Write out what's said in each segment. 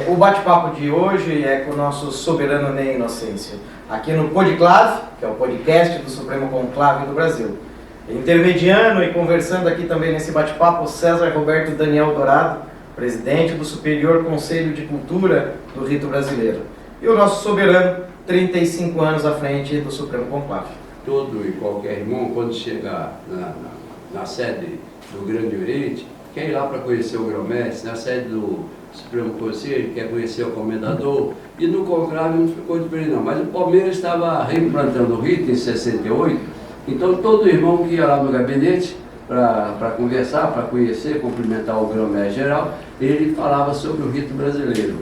O bate-papo de hoje é com o nosso soberano Ney Inocêncio, aqui no Podclave, que é o podcast do Supremo Conclave do Brasil. Intermediando e conversando aqui também nesse bate-papo, o César Roberto Daniel Dourado, presidente do Superior Conselho de Cultura do Rito Brasileiro. E o nosso soberano, 35 anos à frente do Supremo Conclave. Todo e qualquer irmão, quando chega na sede do Grande Oriente, quer ir lá para conhecer o grão-mestre, na sede do Supremo Conselho, quer conhecer o comendador, e no conclave não ficou diferente não. Mas o Palmeiras estava reimplantando o rito em 68, então todo irmão que ia lá no gabinete para conversar, para conhecer, cumprimentar o grão-mestre geral, ele falava sobre o rito brasileiro.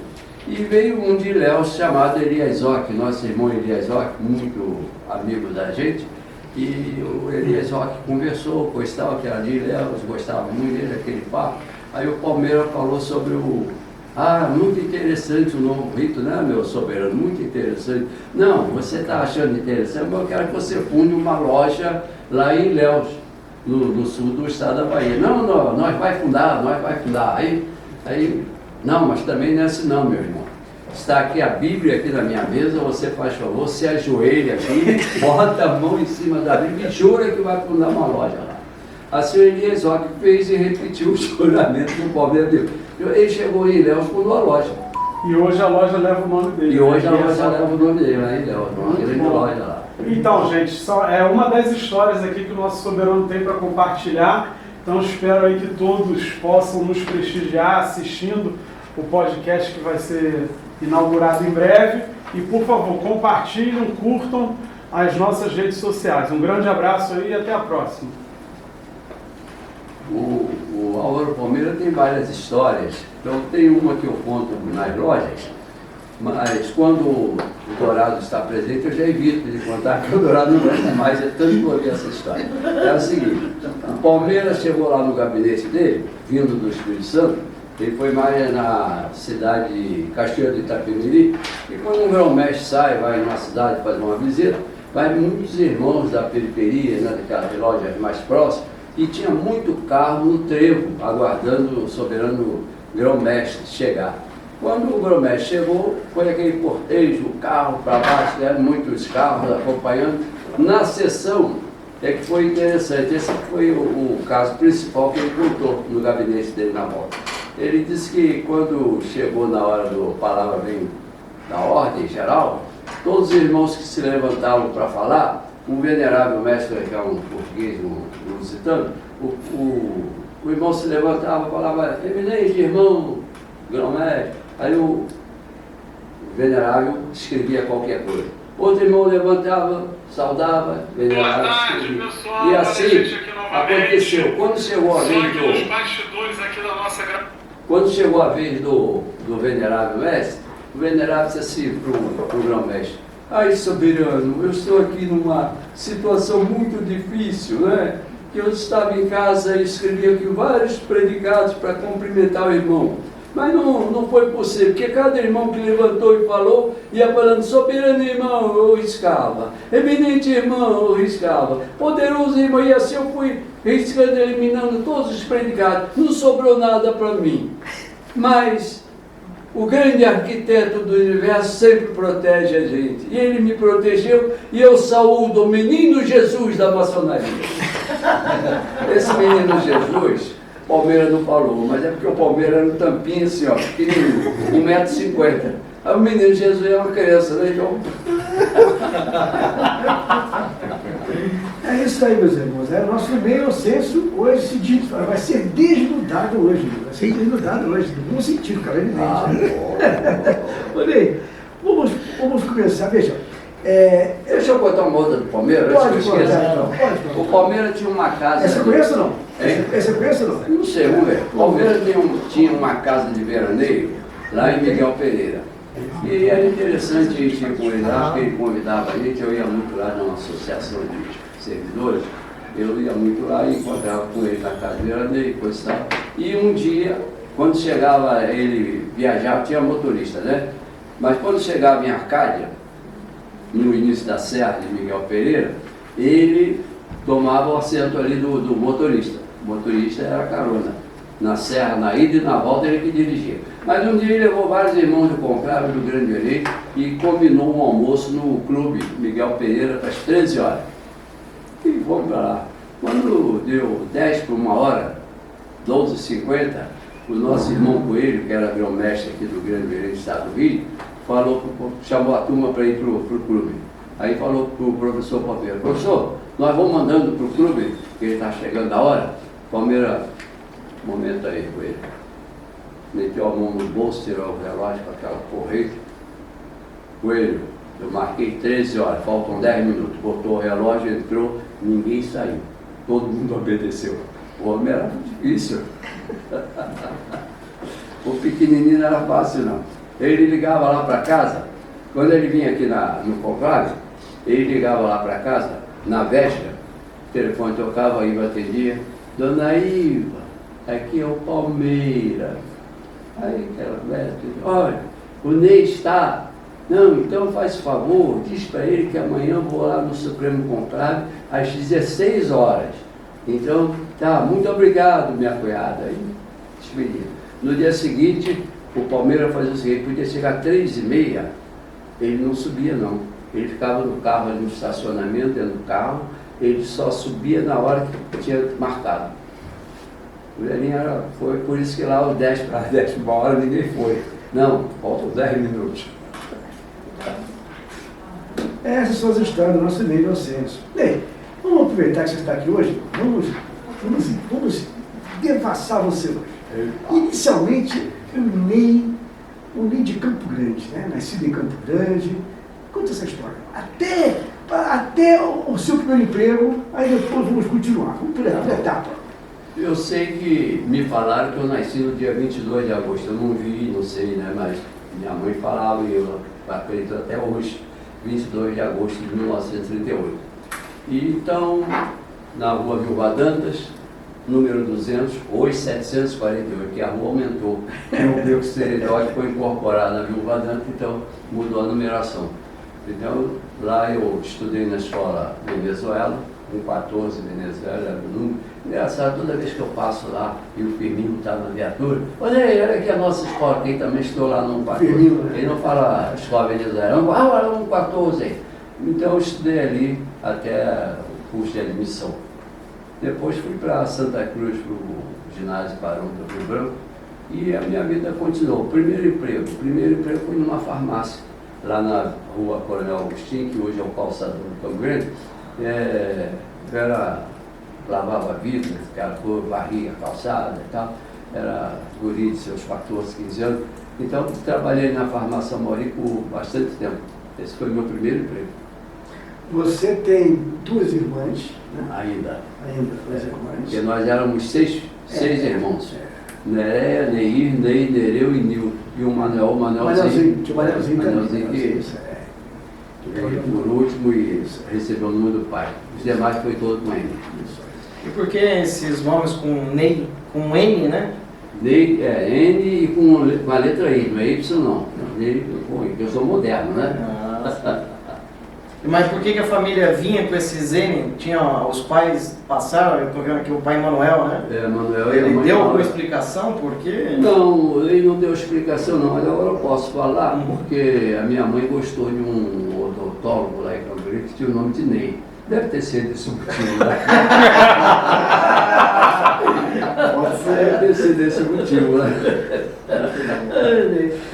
E veio um de Ilhéus chamado Elias Ock, nosso irmão Elias Ock, muito amigo da gente, e o Elias Ock conversou, gostava que era de Ilhéus, gostava muito dele, aquele papo. Aí o Palmeiras falou sobre muito interessante o novo rito, né, meu soberano? Muito interessante. Não, você está achando interessante, mas eu quero que você funde uma loja lá em Ilhéus, no sul do estado da Bahia. Não, nós vai fundar. Aí, não, mas também não é assim não, meu irmão. Está aqui a Bíblia aqui na minha mesa, você faz favor, se ajoelha aqui, bota a mão em cima da Bíblia e jura que vai fundar uma loja lá. Assim o Elias Ock fez e repetiu o juramento do Palmeiras dele. Ele chegou em Ilhéus, fundou a loja. E hoje a loja leva o nome dele. E hoje a loja leva o nome dele lá em Ilhéus, uma grande loja lá. Então, gente, é uma das histórias aqui que o nosso soberano tem para compartilhar. Então espero aí que todos possam nos prestigiar assistindo o podcast que vai ser inaugurado em breve. E por favor, compartilhem, curtam as nossas redes sociais. Um grande abraço aí e até a próxima. O Álvaro Palmeira tem várias histórias. Então tem uma que eu conto nas lojas, mas quando o Dourado está presente eu já evito de contar, porque o Dourado não gosta mais, é tanto que eu ouvi essa história. É o seguinte, o Palmeiras chegou lá no gabinete dele, vindo do Espírito Santo. Ele foi mais na cidade de Cachoeira do Itapemirim, e quando um grão-mestre sai, vai numa cidade fazer uma visita, vai muitos irmãos da periferia, né, daquelas lojas mais próximas, e tinha muito carro no trevo, aguardando o soberano grão-mestre chegar. Quando o grão-mestre chegou, foi aquele cortejo, o carro para baixo, né, muitos carros acompanhando. Na sessão, é que foi interessante, esse foi o caso principal que ele contou no gabinete dele na volta. Ele disse que quando chegou na hora do palavra vem da ordem geral, todos os irmãos que se levantavam para falar, um venerável mestre, que é um português, um lusitano, o irmão se levantava e falava, eminente irmão, grão-mestre. Aí o venerável escrevia qualquer coisa. Outro irmão levantava, saudava, venerável escrevia. Pessoal, e assim aconteceu. Quando chegou a vez Quando chegou a vez do venerável mestre, o venerável disse assim para o grão-mestre, ai, soberano, eu estou aqui numa situação muito difícil, né? Que eu estava em casa e escrevi aqui vários predicados para cumprimentar o irmão. Mas não foi possível, porque cada irmão que levantou e falou, ia falando, soberano irmão, eu riscava, eminente irmão, eu riscava, poderoso irmão, e assim eu fui riscando, eliminando todos os predicados, não sobrou nada para mim. Mas o grande arquiteto do universo sempre protege a gente, e ele me protegeu, e eu saúdo o menino Jesus da maçonaria. Esse menino Jesus, Palmeiras não falou, mas é porque o Palmeiras era um tampinho assim, ó, pequenininho, 1,50 m. Aí o menino Jesus é uma criança, né, João? É isso aí, meus irmãos. O nosso Ney Inocêncio hoje se diz, vai ser desnudado hoje, no bom sentido, cara, evidente. Ney, vamos começar, veja. Deixa eu contar uma outra do Palmeiras, Pode. O Palmeiras tinha uma casa... Essa conhece ou não? Essa conhece ou não? Não sei, vamos ver. O Palmeiras tinha uma casa de veraneio lá em Miguel Pereira. E era interessante a gente ir com ele lá, porque ele convidava a gente, eu ia muito lá numa associação de servidores, eu ia muito lá e encontrava com ele na casa de veraneio, coisa e tal. E um dia, quando chegava, ele viajava, tinha motorista, né? Mas quando chegava em Arcádia, no início da Serra de Miguel Pereira, ele tomava o assento ali do motorista. O motorista era carona. na serra, na ida e na volta, ele que dirigia. Mas um dia ele levou vários irmãos do conclave do Grande Verei e combinou um almoço no clube Miguel Pereira às 13 horas. E fomos para lá. Quando deu 10 para 1h, 12h50, o nosso irmão Coelho, que era grão-mestre aqui do Grande Verei do Estado do Rio, chamou a turma para ir para o clube. Aí falou para o professor Palmeira: professor, nós vamos mandando para o clube, que ele está chegando a hora. Palmeira, momento aí, Coelho. Meteu a mão no bolso, tirou o relógio com aquela porreta. Coelho, eu marquei 13 horas, faltam 10 minutos. Botou o relógio, entrou, ninguém saiu. Todo mundo obedeceu. O homem era difícil. O pequenininho não era fácil, não. Ele ligava lá para casa, quando ele vinha aqui no conclave, ele ligava lá para casa, na véspera, o telefone tocava, a Iva atendia: dona Iva, aqui é o Palmeira. Aí aquela velha, olha, o Ney está. Não, então faz favor, diz para ele que amanhã eu vou lá no Supremo Conclave às 16 horas. Então, tá, muito obrigado, minha cunhada. Aí, despedido. No dia seguinte, o Palmeira fazia o seguinte: podia chegar às 3h30, ele não subia não. Ele ficava no carro, ali no estacionamento, dentro do carro, ele só subia na hora que tinha marcado. O velhinho foi por isso que lá os 10 para 10 uma hora ninguém foi. Não, faltam 10 minutos. Essas são as histórias do nosso Ney Inocêncio. Ney, vamos aproveitar que você está aqui hoje, vamos devassar você hoje. Inicialmente, o Ney de Campo Grande, né? Nascido em Campo Grande. Conta essa história. Até o seu primeiro emprego, aí depois vamos continuar. Vamos por etapa. Eu sei que me falaram que eu nasci no dia 22 de agosto. Eu não vi, não sei, né? Mas minha mãe falava e eu acredito até hoje, 22 de agosto de 1938. E então, na rua Vilva Dantas, número 200, hoje 748, que a rua aumentou. O meu estereótipo foi incorporado na Vilva Dantas, então mudou a numeração. Então, lá eu estudei na escola Venezuela, com 14, Venezuela era o número. Engraçado, toda vez que eu passo lá e o Firmino está na viatura: olha aí, olha aqui a nossa escola, quem também estou lá no 14. Ele não fala escola Venezuela, olha no 14 aí. Então eu estudei ali até o curso de admissão. Depois fui para Santa Cruz, para o ginásio Barão do Rio Branco, e a minha vida continuou. Primeiro emprego foi numa farmácia, lá na rua Coronel Agostinho, que hoje é o calçador do Campo Grande. Lavava vidro, varria a calçada e tal. Era guri de seus 14, 15 anos. Então trabalhei na farmácia Mori por bastante tempo. Esse foi o meu primeiro emprego. Você tem duas irmãs, né? Ainda. Duas irmãs. Porque nós éramos seis irmãos. Neréia, Neir, Ney, Nereu e Nil. E o Manelzinho. Tinha o Manelzinho também. Veio por último e recebeu o número do pai. Os demais foi todo com ele. E por que esses nomes com Ney, com N, né? Ney é N e com a letra I, não é Y não. Ney com I, eu sou moderno, né? Mas por que a família vinha com esses N? Os pais passaram, eu estou vendo aqui o pai Manuel, né? Manuel e a Ele mãe deu alguma Manuel. Explicação por quê? Não, ele não deu explicação não, mas agora eu posso falar, porque a minha mãe gostou de um odontólogo lá em Campo Grande que tinha o nome de Ney. Deve ter sido esse o motivo, né? Deve ter sido esse o motivo, né?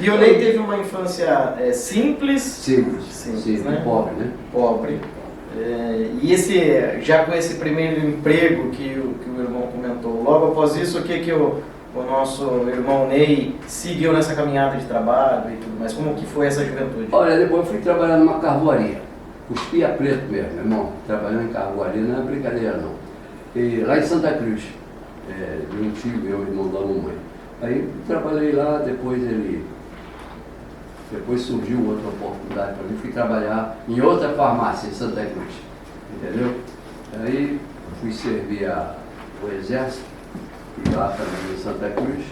E o Ney teve uma infância simples? Simples, né? Pobre, né? Pobre. E já com esse primeiro emprego que o irmão comentou, logo após isso, o que o nosso irmão Ney seguiu nessa caminhada de trabalho e tudo mais? Como que foi essa juventude? Olha, depois eu fui trabalhar numa carvoaria. Cuspia preto mesmo, meu irmão. Trabalhando em carvoaria, não é brincadeira não. E lá em Santa Cruz, de um tio meu, irmão da mamãe. Aí trabalhei lá, depois surgiu outra oportunidade para mim, fui trabalhar em outra farmácia em Santa Cruz, entendeu? Aí fui servir o Exército, e lá também em Santa Cruz.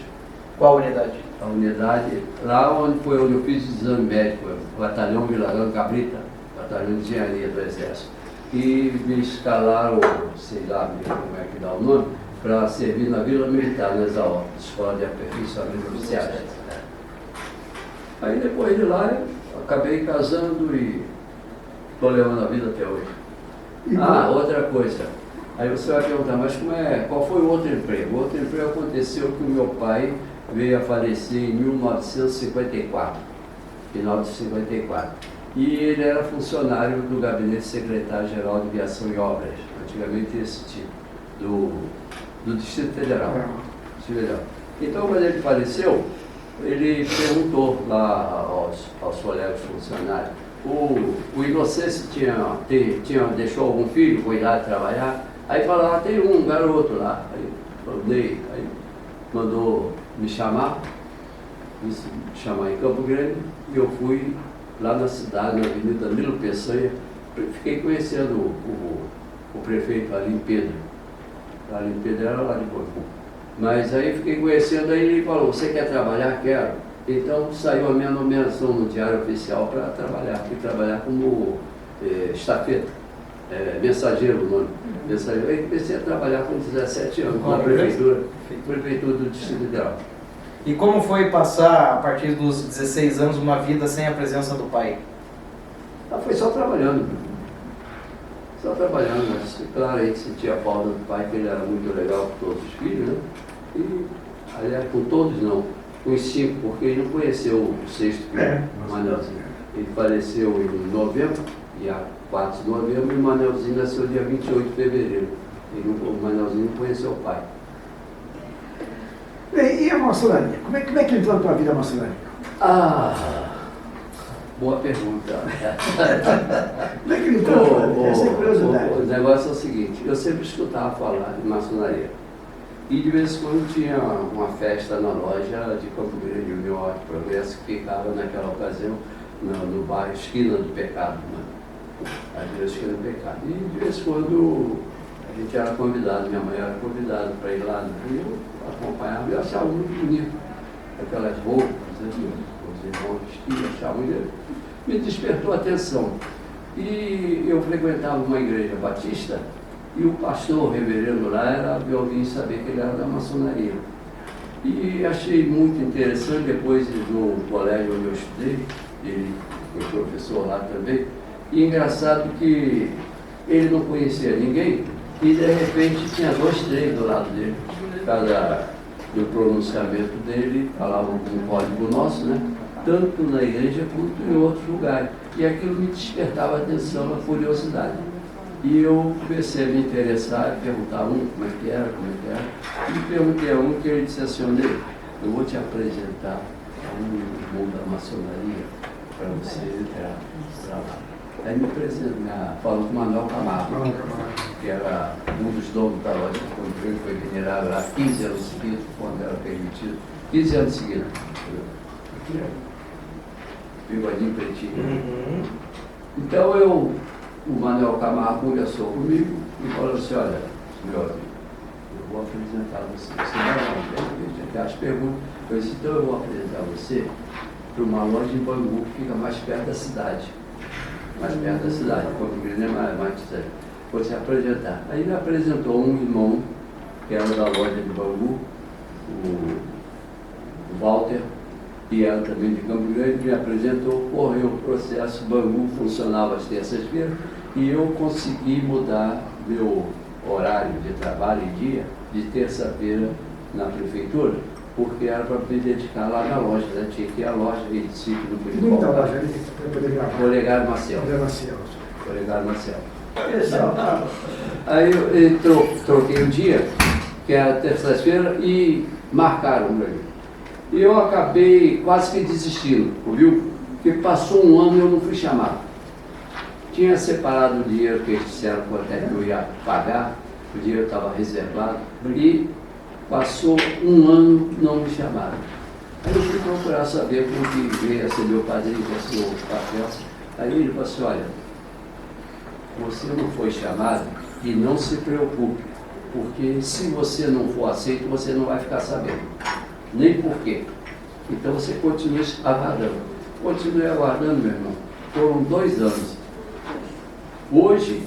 Qual unidade? A unidade, lá onde eu fiz o exame médico, o batalhão Vilarão Cabrita, batalhão de engenharia do Exército. E me escalaram, sei lá como é que dá o nome, para servir na Vila Militar, na ESAO, Escola de Aperfeiçoamento Oficiais. Aí depois de lá, eu acabei casando e estou levando a vida até hoje. Outra coisa. Aí você vai perguntar, mas qual foi o outro emprego? O outro emprego aconteceu que o meu pai veio a falecer em 1954, final de 54. E ele era funcionário do Gabinete Secretário-Geral de Viação e Obras, antigamente esse tipo, do Distrito Federal. Então, quando ele faleceu, ele perguntou lá aos colegas funcionários, o Inocêncio deixou algum filho cuidar de trabalhar? Aí falaram, tem um garoto lá. Aí falei, aí mandou me chamar em Campo Grande, e eu fui lá na cidade, na Avenida Nilo Peçanha, fiquei conhecendo o prefeito Alim Pedro. Alim Pedro era lá de Bangu. Mas aí fiquei conhecendo, aí ele falou, você quer trabalhar? Quero. Então saiu a minha nomeação no Diário Oficial para trabalhar. Fui trabalhar como estafeta, mensageiro, o nome. Mensageiro. Aí comecei a trabalhar com 17 anos na prefeitura do Distrito Federal. E como foi passar, a partir dos 16 anos, uma vida sem a presença do pai? Foi só trabalhando. Só trabalhando, mas claro, a gente sentia a falta do pai, que ele era muito legal com todos os filhos, né? E, aliás, com todos não, com os 5, porque ele não conheceu o 6º filho, o Manelzinho. Ele faleceu em novembro, dia 4 de novembro, e o Manelzinho nasceu dia 28 de fevereiro. O Manelzinho não conheceu o pai. Bem, e a maçonaria? Como é que entrou na tua vida a maçonaria? Boa pergunta. Como é que entrou? Essa é curiosidade. O negócio é o seguinte, eu sempre escutava falar de maçonaria. E de vez em quando tinha uma festa na loja de Campo Grande, União Arte Progresso, que ficava naquela ocasião no bairro Esquina do Pecado, né? A Esquina do Pecado. E de vez em quando a gente era convidado, minha mãe era convidada para ir lá, e eu acompanhava, eu achava muito bonito aquelas roupas, os irmãos vestiam, achava muito, me despertou a atenção. E eu frequentava uma igreja batista, e o pastor, o reverendo lá, eu vim saber que ele era da maçonaria. E achei muito interessante, depois no colégio onde eu estudei, ele foi professor lá também, e engraçado que ele não conhecia ninguém, e de repente tinha 2, 3 do lado dele, cada do pronunciamento dele, falava um código nosso, né? Tanto na igreja quanto em outros lugares. E aquilo me despertava a atenção, a curiosidade. E eu comecei a me interessar, perguntar como é que era. E perguntei a um que ele disse assim, André, eu vou te apresentar a um irmão da maçonaria para você entrar no trabalho. Aí me falou com o Manuel Camargo, que era um dos donos da loja de controle, foi venerado lá 15 anos seguidos, quando era permitido. 15 anos seguidos. Bigodinho pretinho. Então o Manuel Camargo conversou comigo e falou assim, olha, meu amigo, eu vou apresentar você. Você vai lá, as perguntas. Eu disse, então eu vou apresentar você para uma loja em Bangu, que fica mais perto da cidade. Mais perto da cidade, Campo Grande é mais distante. Vou se apresentar. Aí ele apresentou um irmão, que era da loja de Bangu, o Walter, que era também de Campo Grande, me apresentou, correu o processo, Bangu funcionava às terças-feiras, e eu consegui mudar meu horário de trabalho e dia de terça-feira na prefeitura, porque era para me dedicar lá na loja, né? Tinha que ir à loja e disse que não podia Muita voltar. loja ali para poder gravar. Olegário Marcel. Olegário Marcel. Aí eu troquei o dia, que era terça-feira, e marcaram para mim. E eu acabei quase que desistindo, viu? Porque passou um ano e eu não fui chamado. Tinha separado o dinheiro que eles disseram quanto é que eu ia pagar, o dinheiro estava reservado, e passou um ano e não me chamaram. Aí eu fui procurar saber como que veio a ser meu padrinho, que assinou os papéis. Aí ele falou assim, olha, você não foi chamado e não se preocupe, porque se você não for aceito, você não vai ficar sabendo. Nem por quê. Então você continue aguardando. Continue aguardando, meu irmão. Foram 2 anos. Hoje,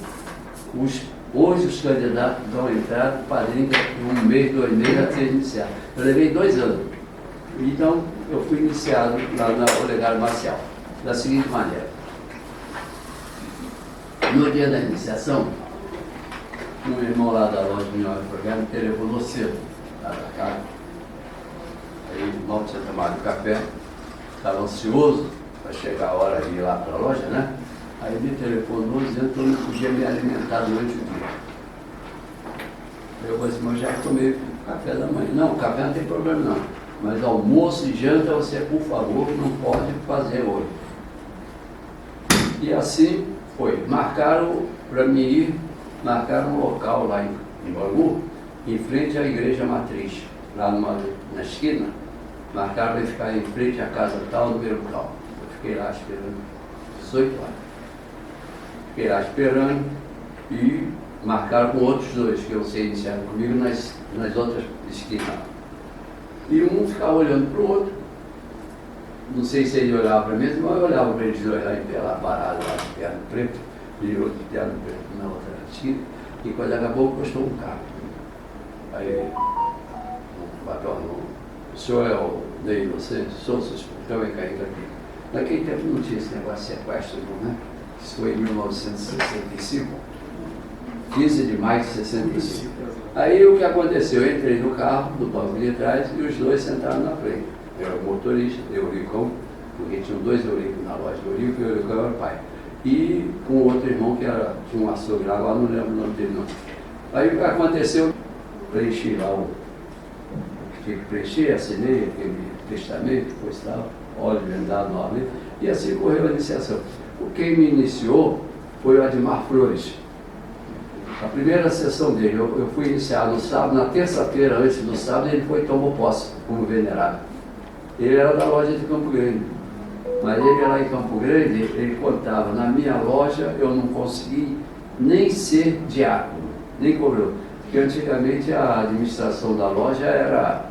Hoje os candidatos dão entrada, o padrinho de 1 mês, 2 meses a ser iniciado. Eu levei 2 anos. Então, eu fui iniciado lá na Olegário Marcial, da seguinte maneira. No dia da iniciação, um irmão lá da loja de Minhões Programa me telefonou cedo, lá da casa. Aí o irmão tinha tomado café, estava ansioso para chegar a hora de ir lá para a loja, né? Aí me telefonou dizendo que eu não podia me alimentar durante o dia. Eu falei assim, mas já tomei café da manhã. Não, café não tem problema não. Mas almoço e janta você, por favor, não pode fazer hoje. E assim foi. Marcaram para mim ir, marcaram um local lá em Bangu, em frente à igreja matriz, lá na esquina. Marcaram para ficar em frente à casa tal, número tal. Eu fiquei lá esperando 18 horas. Fiquei lá esperando e marcaram com outros 2 que eu sei iniciaram comigo nas outras esquinas. E um ficava olhando para o outro. Não sei se ele olhava para mim, mas eu olhava para eles dois lá em pé, lá parado, lá de terno preto, e outro de terno preto na outra esquina. E quando acabou, postou um carro. Aí o patrão, o senhor é o Ney Inocente? Sou suspeito, então vem cair aqui. Naquele tempo não tinha esse negócio de sequestro, né? Isso foi em 1965, 15 de maio de 65. Aí o que aconteceu? Eu entrei no carro, do banco de trás, e os 2 sentaram na frente. Eu era o motorista, Euricão, porque tinham 2 Euricos na loja, Eurico e Euricão era o pai. E com outro irmão que tinha um açougue lá, agora não lembro o nome dele não. Aí o que aconteceu? Preenchi lá o que tinha que preencher, assinei aquele testamento, depois tal, óleo vendado novamente, e assim correu a iniciação. Quem me iniciou foi o Admar Flores. A primeira sessão dele, eu fui iniciado no sábado, na terça-feira antes do sábado, ele foi e tomou posse como venerável. Ele era da loja de Campo Grande, mas ele lá em Campo Grande, ele contava, na minha loja eu não consegui nem ser diácono, nem cobrador, porque antigamente a administração da loja era,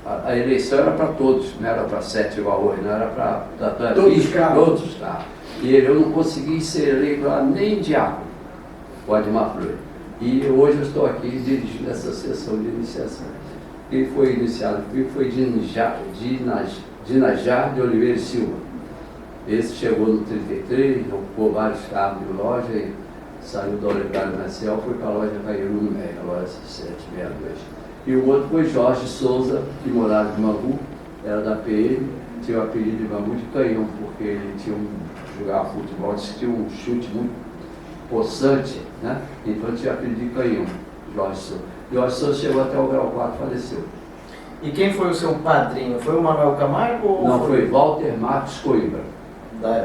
a eleição era para todos, não era para 7 igual hoje, não era para todos os cargos. Todos os cargos. E eu não consegui ser eleito lá nem diácono, o Admar Flores. E hoje eu estou aqui dirigindo essa sessão de iniciação. Quem foi iniciado comigo foi Dinajar de Oliveira e Silva. Esse chegou no 33, ocupou vários cargos de loja e saiu da Olegário Marcial, foi para a loja Caíro no Meio, a loja 762. E o outro foi Jorge Souza, que morava em Bangu, era da PM, tinha o apelido de Bangu de Canhão, porque ele jogava futebol, tinha um chute muito possante, né? Então tinha apelido de Canhão, Jorge Souza. Jorge Souza chegou até o grau 4 e faleceu. E quem foi o seu padrinho? Foi o Manuel Camargo? Ou não, foi Walter Marcos Coimbra.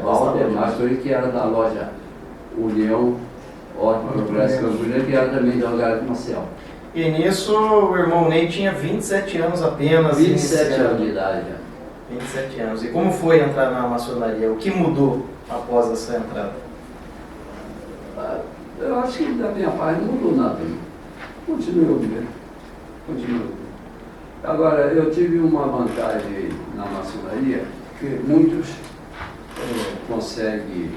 Walter Marcos Coimbra, que era da loja União, Ótima Progresso Camburina, que era também da Olegário Marcial. E nisso o irmão Ney tinha 27 anos apenas. 27 anos de idade. 27 anos. E como foi entrar na maçonaria? O que mudou após essa entrada? Eu acho que da minha parte não mudou nada. Continuou mesmo. Continuou. Agora, eu tive uma vantagem na maçonaria, que muitos conseguem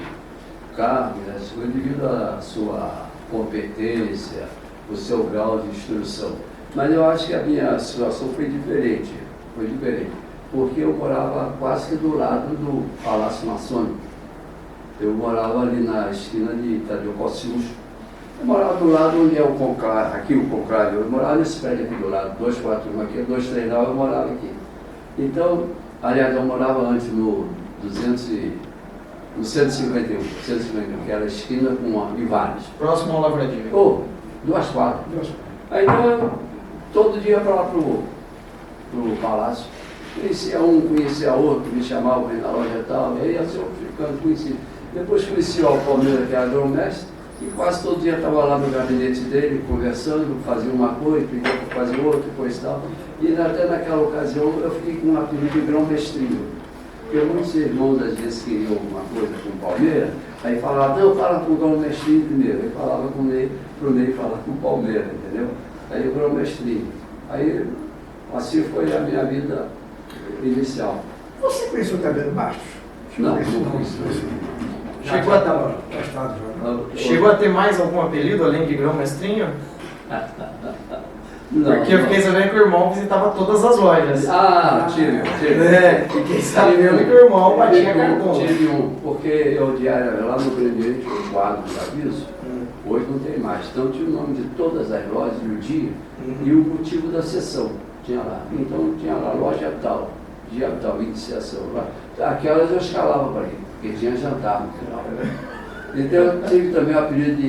cargos, devido à sua competência, o seu grau de instrução. Mas eu acho que a minha situação foi diferente, porque eu morava quase que do lado do Palácio Maçônico. Eu morava ali na esquina de Tadeu Cossius. Eu morava do lado onde é o conclave, aqui o conclave, eu morava nesse prédio aqui do lado, 241 aqui, 239, eu morava aqui. Então, aliás, eu morava antes no 151, que era a esquina com a Ivanes. Próximo ao Lavradio. Oh, 2 quadras. Aí então, eu todo dia para lá pro palácio. Conhecia um, conhecia outro, me chamavam para ir na loja e tal, e aí assim eu ficando conhecido. Depois conheci o Palmeiras, que era agromestre, e quase todo dia estava lá no gabinete dele, conversando, fazia uma coisa, pedia para fazer outra, coisa e tal. E até naquela ocasião eu fiquei com um apelido de grão-mestrinho. Porque muitos irmãos às vezes queriam alguma coisa com o Palmeiras, aí falavam, não, fala com o grão-mestrinho primeiro. Aí falava com o Ney, pro Ney falar com o Palmeiras, entendeu? Aí o grão-mestrinho. Aí assim foi a minha vida inicial. Você conheceu o Tabeiro Bastos? Não conheci. Chegou a, estava postado já. chegou a ter mais algum apelido além de grão-mestrinho? Não, Porque eu fiquei sabendo que o irmão visitava todas as lojas. Ah, tive. Fiquei sabendo que o irmão batia cartão. Tive um, porque eu diário lá no Grande tinha um quadro de aviso, hoje não tem mais. Então tinha o nome de todas as lojas e o dia e o motivo da sessão. Tinha lá. Então tinha lá loja tal, dia tal, iniciação lá. Aquelas eu escalava para ir, porque tinha jantar no final. Então eu tive também o apelido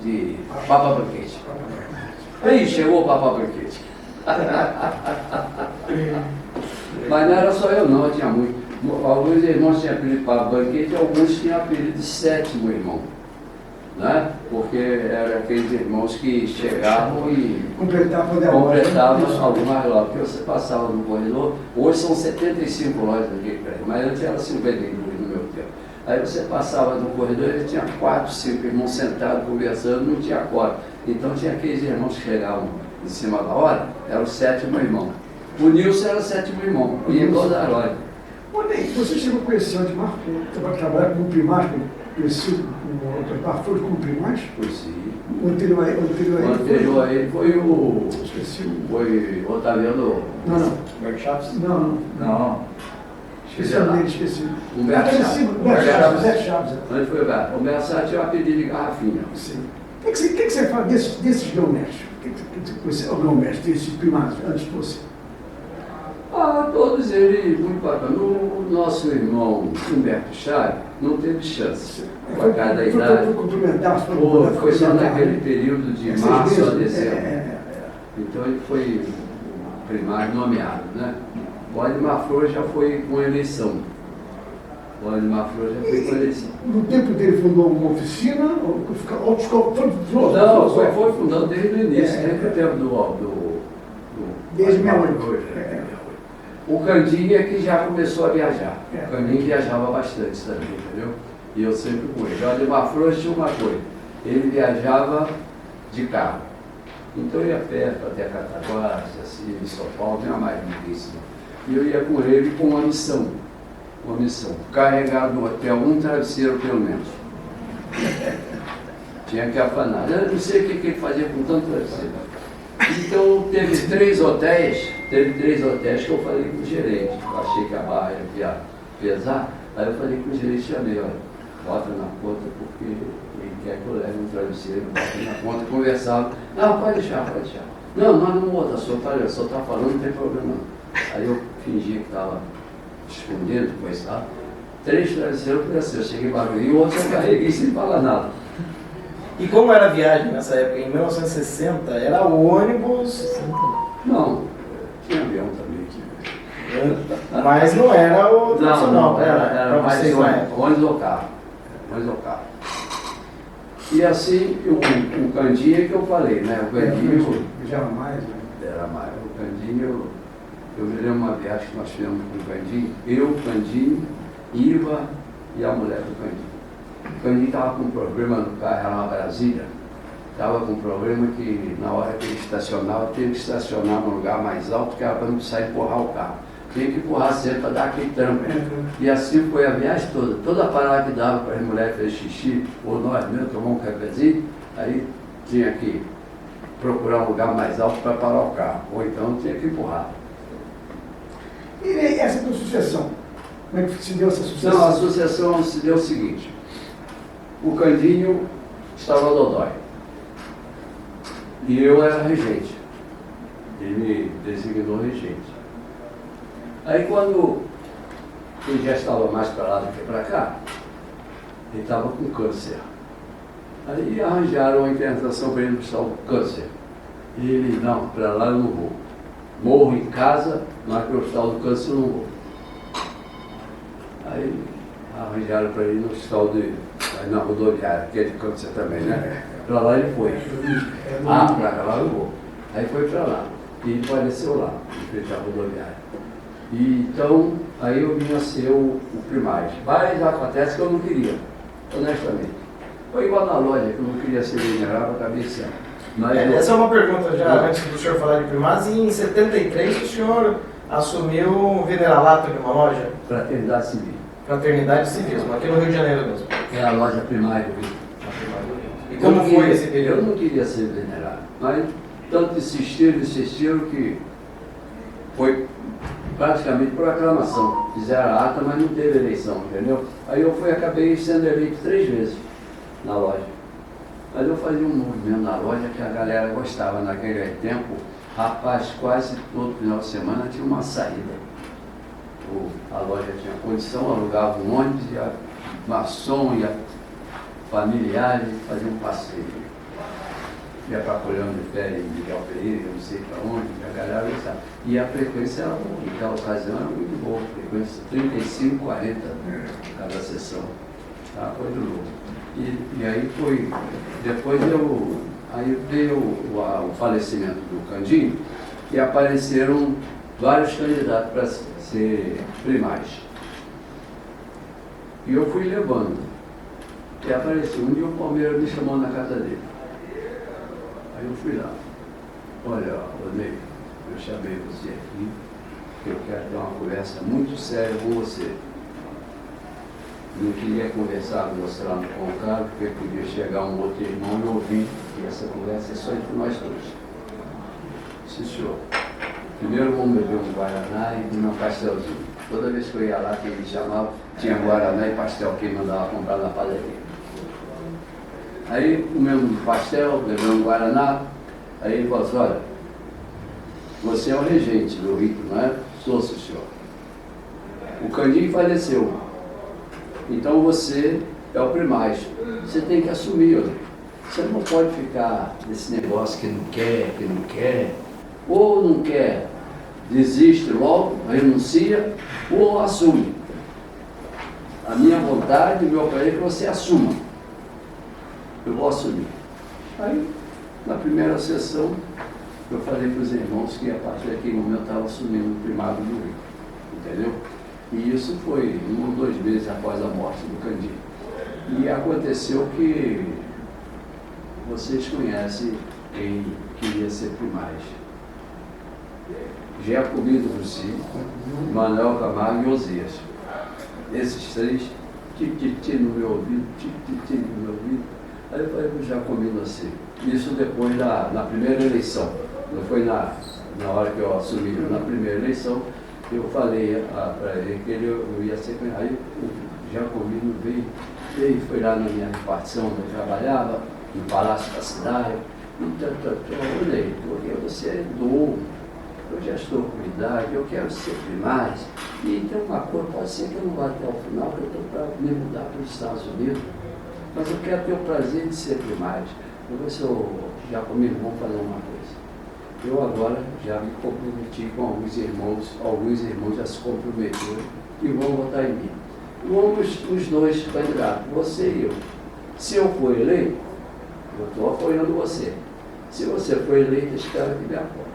de Papa Banquete. Aí chegou o Papa Banquete. Mas não era só eu não, tinha muito. Alguns irmãos tinham apelido Papa Banquete, alguns tinham apelido de sétimo irmão. Né? Porque eram aqueles irmãos que chegavam e completavam algumas lojas. Porque você passava no corredor, hoje são 75 lojas naquele prédio, mas antes era 52 no meu tempo. Aí você passava no corredor e tinha 4, 5 irmãos sentados conversando, não tinha coro. Então tinha aqueles irmãos que chegavam em cima da hora, era o sétimo irmão. O Nilson era o sétimo irmão, e em toda a loja. Você chegou a conhecer o Odmar, trabalhar com primário, conheceu o Odmar foi com primários? Conheci. O anterior a ele foi o... Esqueci o... Foi o Otaviano... Não. Workshops? Não. Esqueci o nome dele, esqueci. Humberto Chaves. Antes foi o Humberto. O Humberto Chaves tinha o apelido de Garrafinha. Sim. O que você fala desses grão-mestres? O grão-mestre, desses primários, antes de você? Todos eles muito bacana. O nosso irmão Humberto Chaves não teve chance. Por causa da idade. Foi só naquele período de março a dezembro. Então ele foi primário nomeado, né? O Odmar Flores já foi com eleição. No tempo dele fundou uma oficina? Não, foi fundando desde o início, desde o tempo do desde 68. O Candinho é que já começou a viajar. O Candinho viajava bastante também, entendeu? E eu sempre com ele. O Odmar Flores tinha uma coisa, ele viajava de carro. Então eu ia perto até Cataguases, assim, em São Paulo, tinha mais difícil. E eu ia com ele com uma missão, carregar no hotel um travesseiro pelo menos. Tinha que afanar. Eu não sei o que ele fazia com tanto travesseiro. Então teve três hotéis que eu falei com o gerente. Eu achei que a barra ia pesar, aí eu falei com o gerente, chamei, olha, bota na conta porque ele quer que eu leve um travesseiro, bota na conta, conversava. Não, pode deixar. Não, nós não vamos botar, só está falando, não tem problema não. Aí eu fingia que estava escondendo, depois tá. 3 travesseiros por assim, eu cheguei barulho e o outro eu carreguei sem falar nada. E como era a viagem nessa época? Em 1960, era ônibus? Não, tinha avião também. Mas não era o tradicional, não, era mais vocês na época. ônibus ou carro. E assim, o Candinho que eu falei, né? O Candinho Já mais, né? era mais. O Candinho, eu me lembro uma viagem que nós fizemos com o Candinho, eu, Candinho, Iva e a mulher do Candinho. O Candinho estava com um problema no carro, era uma Brasília. Estava com um problema que na hora que ele estacionava, teve que estacionar num lugar mais alto, que era para não precisar empurrar o carro. Tinha que empurrar sempre para dar aquele trampo. E assim foi a viagem toda. Toda a parada que dava para as mulheres fazer xixi, ou nós mesmos tomar um cafezinho, aí tinha que procurar um lugar mais alto para parar o carro. Ou então tinha que empurrar. E essa tua sucessão? Como é que se deu essa sucessão? Não, a sucessão se deu o seguinte. O Candinho estava dodói. E eu era regente. Ele me designou regente. Aí quando ele já estava mais para lá do que para cá, ele estava com câncer. Aí arranjaram uma internação para ele no hospital do câncer. E ele, não, para lá eu não vou. Morro em casa, mas para o hospital do câncer eu não vou. Aí arranjaram para ele no hospital na rodoviária, que é de câncer também, né? Para lá ele foi. Para lá eu vou. Aí foi para lá. E ele faleceu lá, em frente à rodoviária. E, então, aí eu vim a ser o primário. Mas acontece que eu não queria, honestamente. Foi igual na loja, que eu não queria ser venerável, acabei sendo. Essa é uma pergunta já, antes do senhor falar de primários. Em 73 o senhor assumiu o veneralato de uma loja? Fraternidade Civil. Fraternidade e Civismo, aqui no Rio de Janeiro mesmo. É a loja primária do Rio. E como foi esse período? Eu não queria ser venerário, mas tanto insistiram que foi praticamente por aclamação. Fizeram a ata, mas não teve eleição, entendeu? Aí eu acabei sendo eleito 3 vezes na loja. Mas eu fazia um movimento na loja que a galera gostava naquele tempo. Rapaz, quase todo final de semana tinha uma saída. A loja tinha condição, alugava um ônibus, ia maçom, ia familiares, fazia um passeio. Ia para Colhão de Férias, Miguel Pereira, não sei para onde, a galera gostava. E a frequência, naquela ocasião, era muito boa, a frequência 35, 40 cada sessão. Tá? Coisa louca. E aí foi, depois aí veio o falecimento do Candinho e apareceram vários candidatos para ser primários. E eu fui levando. E apareceu. Um dia o Palmeiras me chamou na casa dele. Aí eu fui lá. Olha, Ney, eu chamei você aqui, porque eu quero ter uma conversa muito séria com você. Não queria conversar, mostrar com o cara, porque podia chegar um outro irmão e ouvir que essa conversa é só entre nós dois. Sim, senhor. Primeiro vamos beber um Guaraná e um pastelzinho. Toda vez que eu ia lá, que ele chamava, tinha Guaraná e pastel que ele mandava comprar na padaria. Aí comemos um pastel, bebemos um Guaraná, aí ele falou assim, olha, você é o regente do rito, não é? Sou, senhor. O Candinho faleceu. Então você é o primário. Você tem que assumir, olha. Você não pode ficar nesse negócio que não quer, ou não quer, desiste logo, renuncia, ou assume. A minha vontade, o meu prazer é que você assuma. Eu vou assumir. Aí, na primeira sessão, eu falei para os irmãos que a partir daquele momento eu estava assumindo o primado do Rio. Entendeu? E isso foi 1 ou 2 meses após a morte do Candinho. E aconteceu que vocês conhecem quem queria ser primário. Jacobi Russi, Manuel Camargo e Osias. Esses 3, titi no meu ouvido, titi no meu ouvido. Aí eu falei para o Jacomino assim, isso depois na primeira eleição, não foi na hora que eu assumi, na primeira eleição, eu falei para ele que eu ia ser candidato. Aí o Jacomino veio, foi lá na minha repartição onde eu trabalhava, no Palácio da Cidade, eu olhei, porque você é novo, eu já estou com idade, eu quero ser primário, e tem uma coisa, pode ser que eu não vá até o final, eu estou para me mudar para os Estados Unidos, mas eu quero ter o prazer de ser primário. Eu vou ser já comigo, vamos fazer uma coisa. Eu agora já me comprometi com alguns irmãos já se comprometeram e vão votar em mim. Vamos os 2 candidatos, você e eu. Se eu for eleito, eu estou apoiando você. Se você for eleito, espero que me apoie.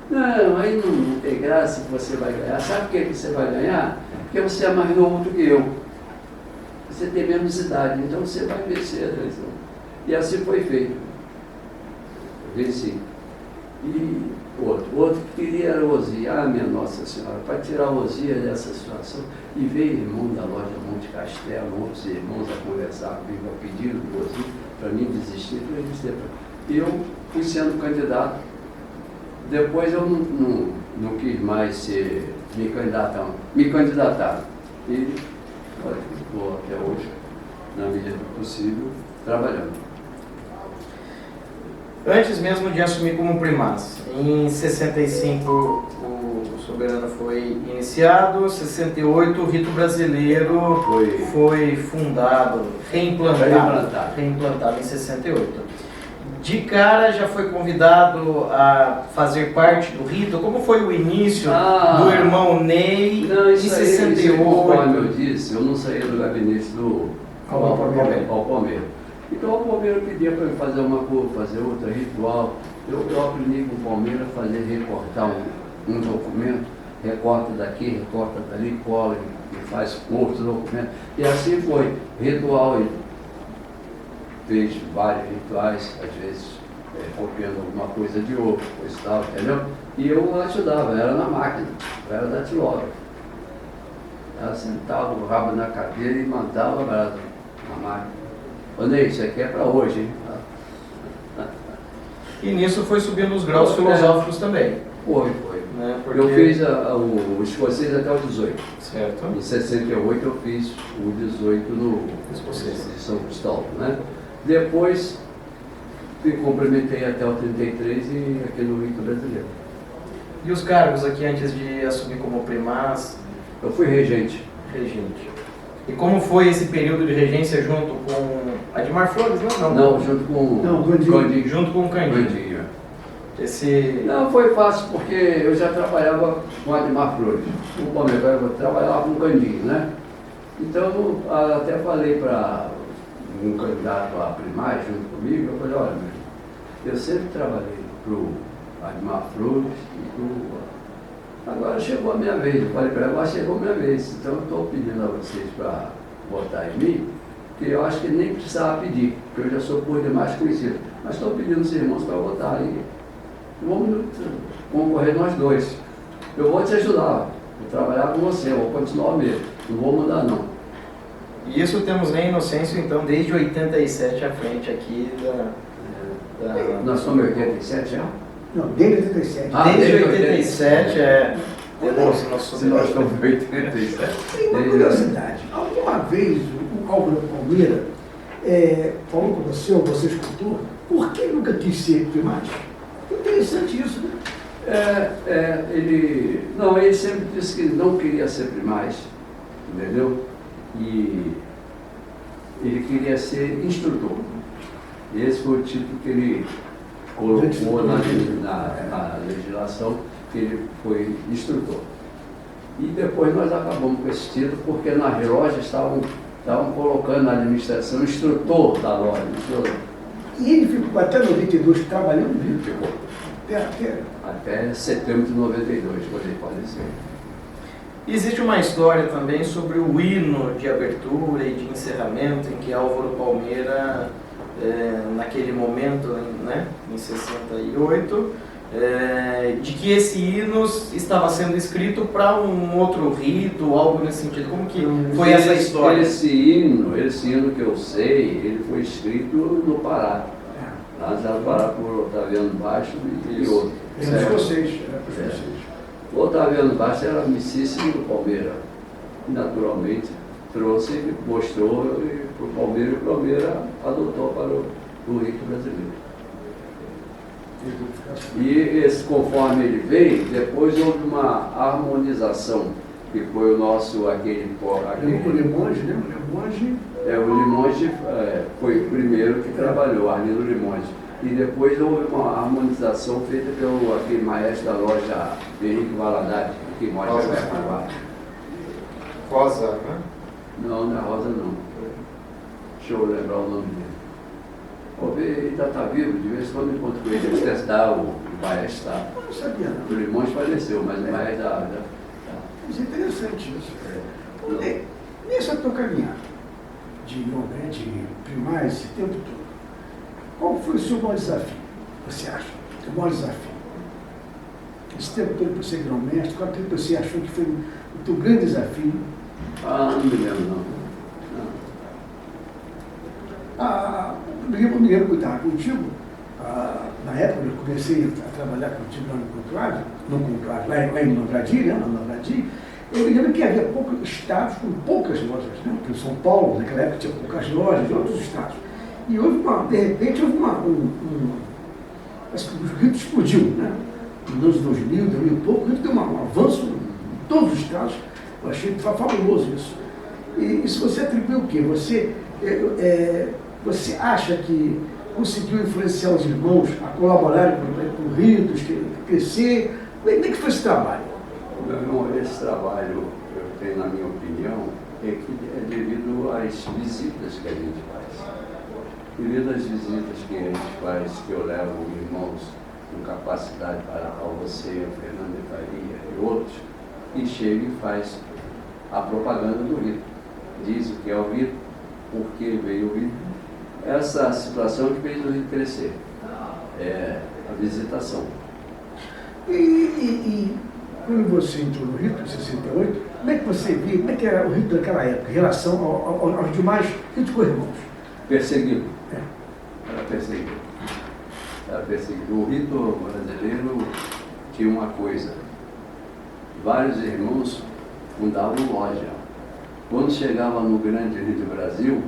Não, aí não tem graça que você vai ganhar. Sabe por que você vai ganhar? Porque você é mais novo do que eu. Você tem menos idade, então você vai vencer a eleição. E assim foi feito. Venci. E outro que queria era o Osias, minha Nossa Senhora, para tirar o Osias dessa situação. E veio irmão da loja Monte Castelo, outros irmãos a conversar comigo, a pedido do Osias, para mim desistir. E eu fui sendo candidato. Depois eu não quis mais me candidatar. E estou até hoje, na medida do possível, trabalhando. Antes mesmo de assumir como primaz, em 65 o Soberano foi iniciado, 68 o rito brasileiro foi fundado, reimplantado em 68. De cara já foi convidado a fazer parte do rito. Como foi o início do irmão Ney em 68? Como eu disse, eu não saía do gabinete do Palmeiras. Então o Palmeiras pedia para eu fazer uma coisa, fazer outra, ritual. Eu aprendi com o Palmeiras a fazer, recortar um documento, recorta daqui, recorta dali, cola e faz outro documento. E assim foi, ritual. Fez vários rituais, às vezes copiando alguma coisa de outro, coisa e tal, entendeu? E eu ajudava, era na máquina, eu era datilógrafo. Ela sentava o rabo na cadeira e mandava na máquina. Ô Ney, isso aqui é para hoje, hein? E nisso foi subindo os graus filosóficos também. Foi. Né? Porque... Eu fiz o escocês até o 18. Certo. Em 68 eu fiz o 18 no Escocês de São Cristóvão, né? Depois me complementei até o 33 e aqui no Rito Brasileiro. E os cargos aqui antes de assumir como primaz? Eu fui regente. Regente. E como foi esse período de regência junto com Admar Flores? Não, junto com Candinho. Junto com o Candinho. Candinho. Não, foi fácil porque eu já trabalhava com Admar Flores. O Palmeiras, eu trabalhava com o Candinho, né? Então, eu até falei para um candidato a primaz junto comigo, eu falei, olha, eu sempre trabalhei para o Admar Flores e agora chegou a minha vez. Eu falei para ela, agora chegou a minha vez. Então eu estou pedindo a vocês para votar em mim, que eu acho que nem precisava pedir, porque eu já sou por demais conhecido. Mas estou pedindo aos irmãos para votar e vamos concorrer nós dois. Eu vou te ajudar, vou trabalhar com você, eu vou continuar o mesmo, não vou mudar não. E isso temos Ney Inocêncio, então, desde 87 à frente aqui Nós somos 87 já? Não, desde 87. Desde 87, temos nosso Se nós estamos em 87. Tem uma curiosidade. Alguma vez o Álvaro Palmeira falou com você, ou você escutou, por que nunca quis ser primaz? Interessante isso, né? Ele sempre disse que não queria ser primaz, entendeu? E ele queria ser instrutor. Esse foi o título que ele colocou na legislação, que ele foi instrutor. E depois nós acabamos com esse título, porque nas lojas estavam colocando na administração instrutor da loja. E ele ficou até 92 trabalhando, viu? Ficou. Até setembro de 92, quando ele faleceu. Existe uma história também sobre o hino de abertura e de encerramento em que Álvaro Palmeira, naquele momento, né, em 68, de que esse hino estava sendo escrito para um outro rito, algo nesse sentido. Como que foi essa história? Esse hino que eu sei, ele foi escrito no Pará. Lá no Pará por Otaviano Baixo e outro. Era escocês. O Otaviano Baixo era amicíssimo do Palmeira. Naturalmente, trouxe e mostrou para o Palmeira, e o Palmeira adotou para o rito brasileiro. E conforme ele veio, depois houve uma harmonização, que foi o nosso, aquele O Limonge, né? o Limonge foi o primeiro que trabalhou, Arlindo Limonge. E depois houve uma harmonização feita pelo aquele maestro da loja Henrique Valadares, que mora em Jacarepaguá. Rosa, né? Não é Rosa não. Deixa eu lembrar o nome dele. Vou ver, ele ainda está vivo, de vez em quando eu encontro com ele, eles testaram o maestro está. Eu não sabia, não. O Limonge faleceu, mas o maestro tá. Mas é interessante isso. Nessa tua caminhada de primaz, esse tempo todo, qual foi o seu maior desafio? Você acha? O maior desafio? Esse tempo todo para você virar um mestre, qual tempo você achou que foi o teu grande desafio? Não me lembro não. Eu me lembro que eu estava contigo, na época eu comecei a trabalhar contigo lá no Conclave, lá em Lavradio, né? Eu me lembro que havia poucos estados com poucas lojas, né? Porque São Paulo, naquela época, tinha poucas lojas, outros estados. E de repente houve acho que o rito explodiu, né? Nos anos 2000 e pouco, o rito deu um avanço em todos os estados. Eu achei fabuloso isso. E se você atribui o quê? Você acha que conseguiu influenciar os irmãos a colaborarem com o rito, crescer? Como é que foi esse trabalho? Meu irmão, esse trabalho, eu tenho, na minha opinião, é devido às visitas que a gente faz. Devido às visitas que a gente faz, que eu levo irmãos com capacidade para você, a Fernanda Faria e outros, que chega e faz a propaganda do rito. Diz o que é o rito, por que veio o rito. Essa situação que fez o rito crescer, a visitação. E quando você entrou no rito, em 68, Como é que você via, como é que era o rito daquela época, em relação aos demais ritos co-irmãos? Perseguido. É. Era perseguido. Era perseguido. O rito brasileiro tinha uma coisa. Vários irmãos fundavam loja. Quando chegava no grande rito do Brasil,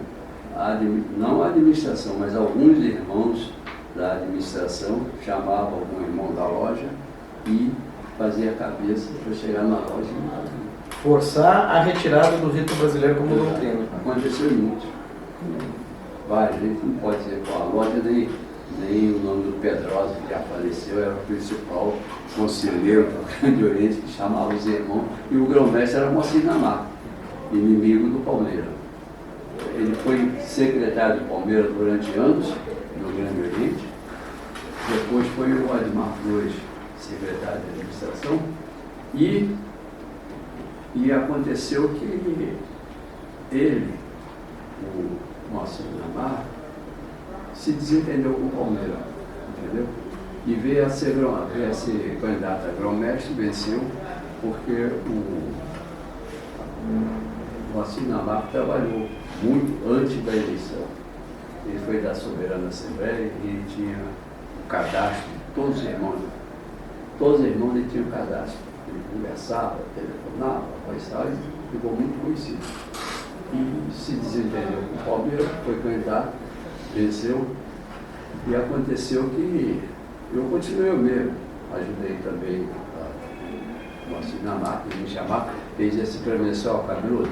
não a administração, mas alguns irmãos da administração chamavam algum irmão da loja e fazia a cabeça para chegar na loja e Forçar a retirada do rito brasileiro como doutrina. aconteceu muito. Vários, a gente não pode dizer qual a loja, nem o nome do Pedrosa, que já faleceu, era o principal conselheiro do Grande Oriente, que chamava os irmãos, e o grão-mestre era Moacir Namar, inimigo do Palmeiras. Ele foi secretário do Palmeiras durante anos, no Grande Oriente, depois foi o Admar Flores, secretário de administração, e aconteceu que ele, o Moacir Namar, se desentendeu com o Palmeiras, entendeu? E veio a ser candidato a grão-mestre, venceu, porque o Moacir Namar trabalhou muito antes da eleição. Ele foi da Soberana Assembleia e ele tinha o cadastro de todos os irmãos. Todos os irmãos ele tinha o cadastro. Ele conversava, telefonava, e ficou muito conhecido. E se desentendeu com o Palmeiras, foi candidato, venceu, e aconteceu que eu continuei eu mesmo. Ajudei também o Moacir Namar, que me chamava, fez esse prevenção, cabeludo.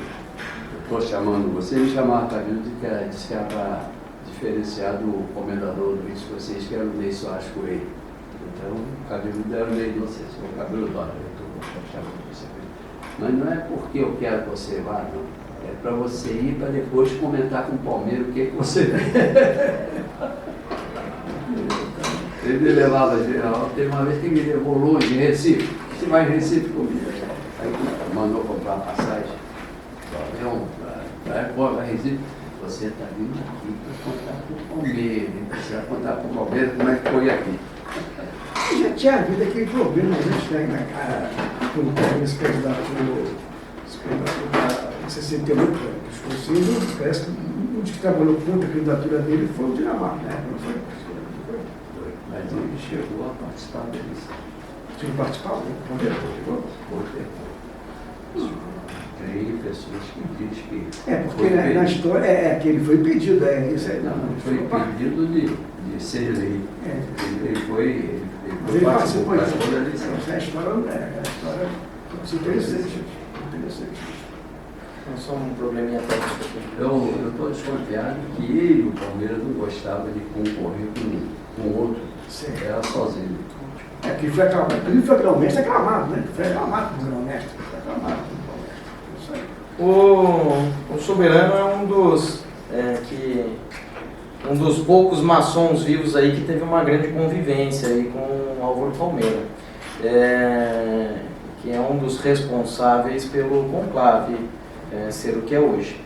Estou chamando você, me chamava cabeludo, disse que era para diferenciar do comendador do Rio de vocês, que era o Ney Soares Coelho. Então, o cabeludo era o Ney de vocês, o cabeludo, olha, eu estou chamando você. Mas não é porque eu quero que você vá, não. É para você ir para depois comentar com o Palmeiras o que você Ele me levava geral. Teve uma vez que me levou longe, em Recife. Você vai em Recife comigo? Aí mandou comprar uma passagem. Vai Recife. Você está vindo aqui para contar com o Palmeiras. Você vai contar com o Palmeiras como é que foi aqui. Já tinha havido aquele problema, a gente tem na cara, quando pega esse candidato da 68, desconhecido, parece que um dos que trabalhou contra a candidatura dele foi o Dinamarca, né? Não foi? Mas ele chegou a participar da eleição. Tinha participado? Não veio? Tem pessoas que dizem que... Porque na história que ele foi impedido, isso aí. Não, foi impedido de ser eleito. Ele participou da eleição. A história é interessante. Não só um probleminha técnico aqui. Eu estou desconfiado que ele, o Palmeiras, não gostava de concorrer com outro. Sim. Era sozinho. Que foi aclamado. Ele foi grão-mestre aclamado, né? Foi aclamado como grão-mestre. Foi aclamado. Isso aí. O Soberano é um dos poucos maçons vivos aí que teve uma grande convivência aí com o Álvaro Palmeira, que é um dos responsáveis pelo conclave ser o que é hoje.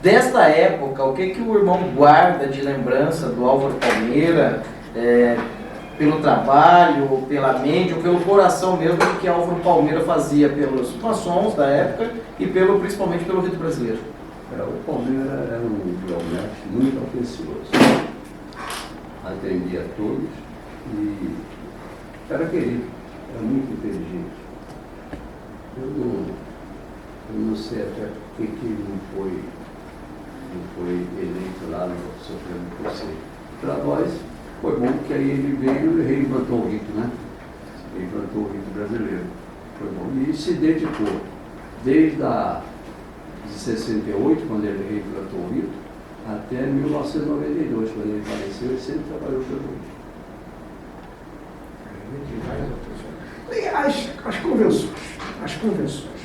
Desta época, o que o irmão guarda de lembrança do Álvaro Palmeira, pelo trabalho, pela mente ou pelo coração mesmo do que Álvaro Palmeira fazia pelos maçons da época e principalmente pelo rito brasileiro? O Palmeiras era um grão-mestre muito atencioso, atendia a todos e era querido, era muito inteligente. Eu não sei até por que ele não foi eleito lá no Supremo Conselho. Para nós foi bom que aí ele veio e reimplantou o rito, né? Reimplantou o rito brasileiro. Foi bom. E se dedicou desde de 68, quando ele reimplantou o rito, até 1992, quando ele faleceu, ele sempre trabalhou pelo rito. E as convenções.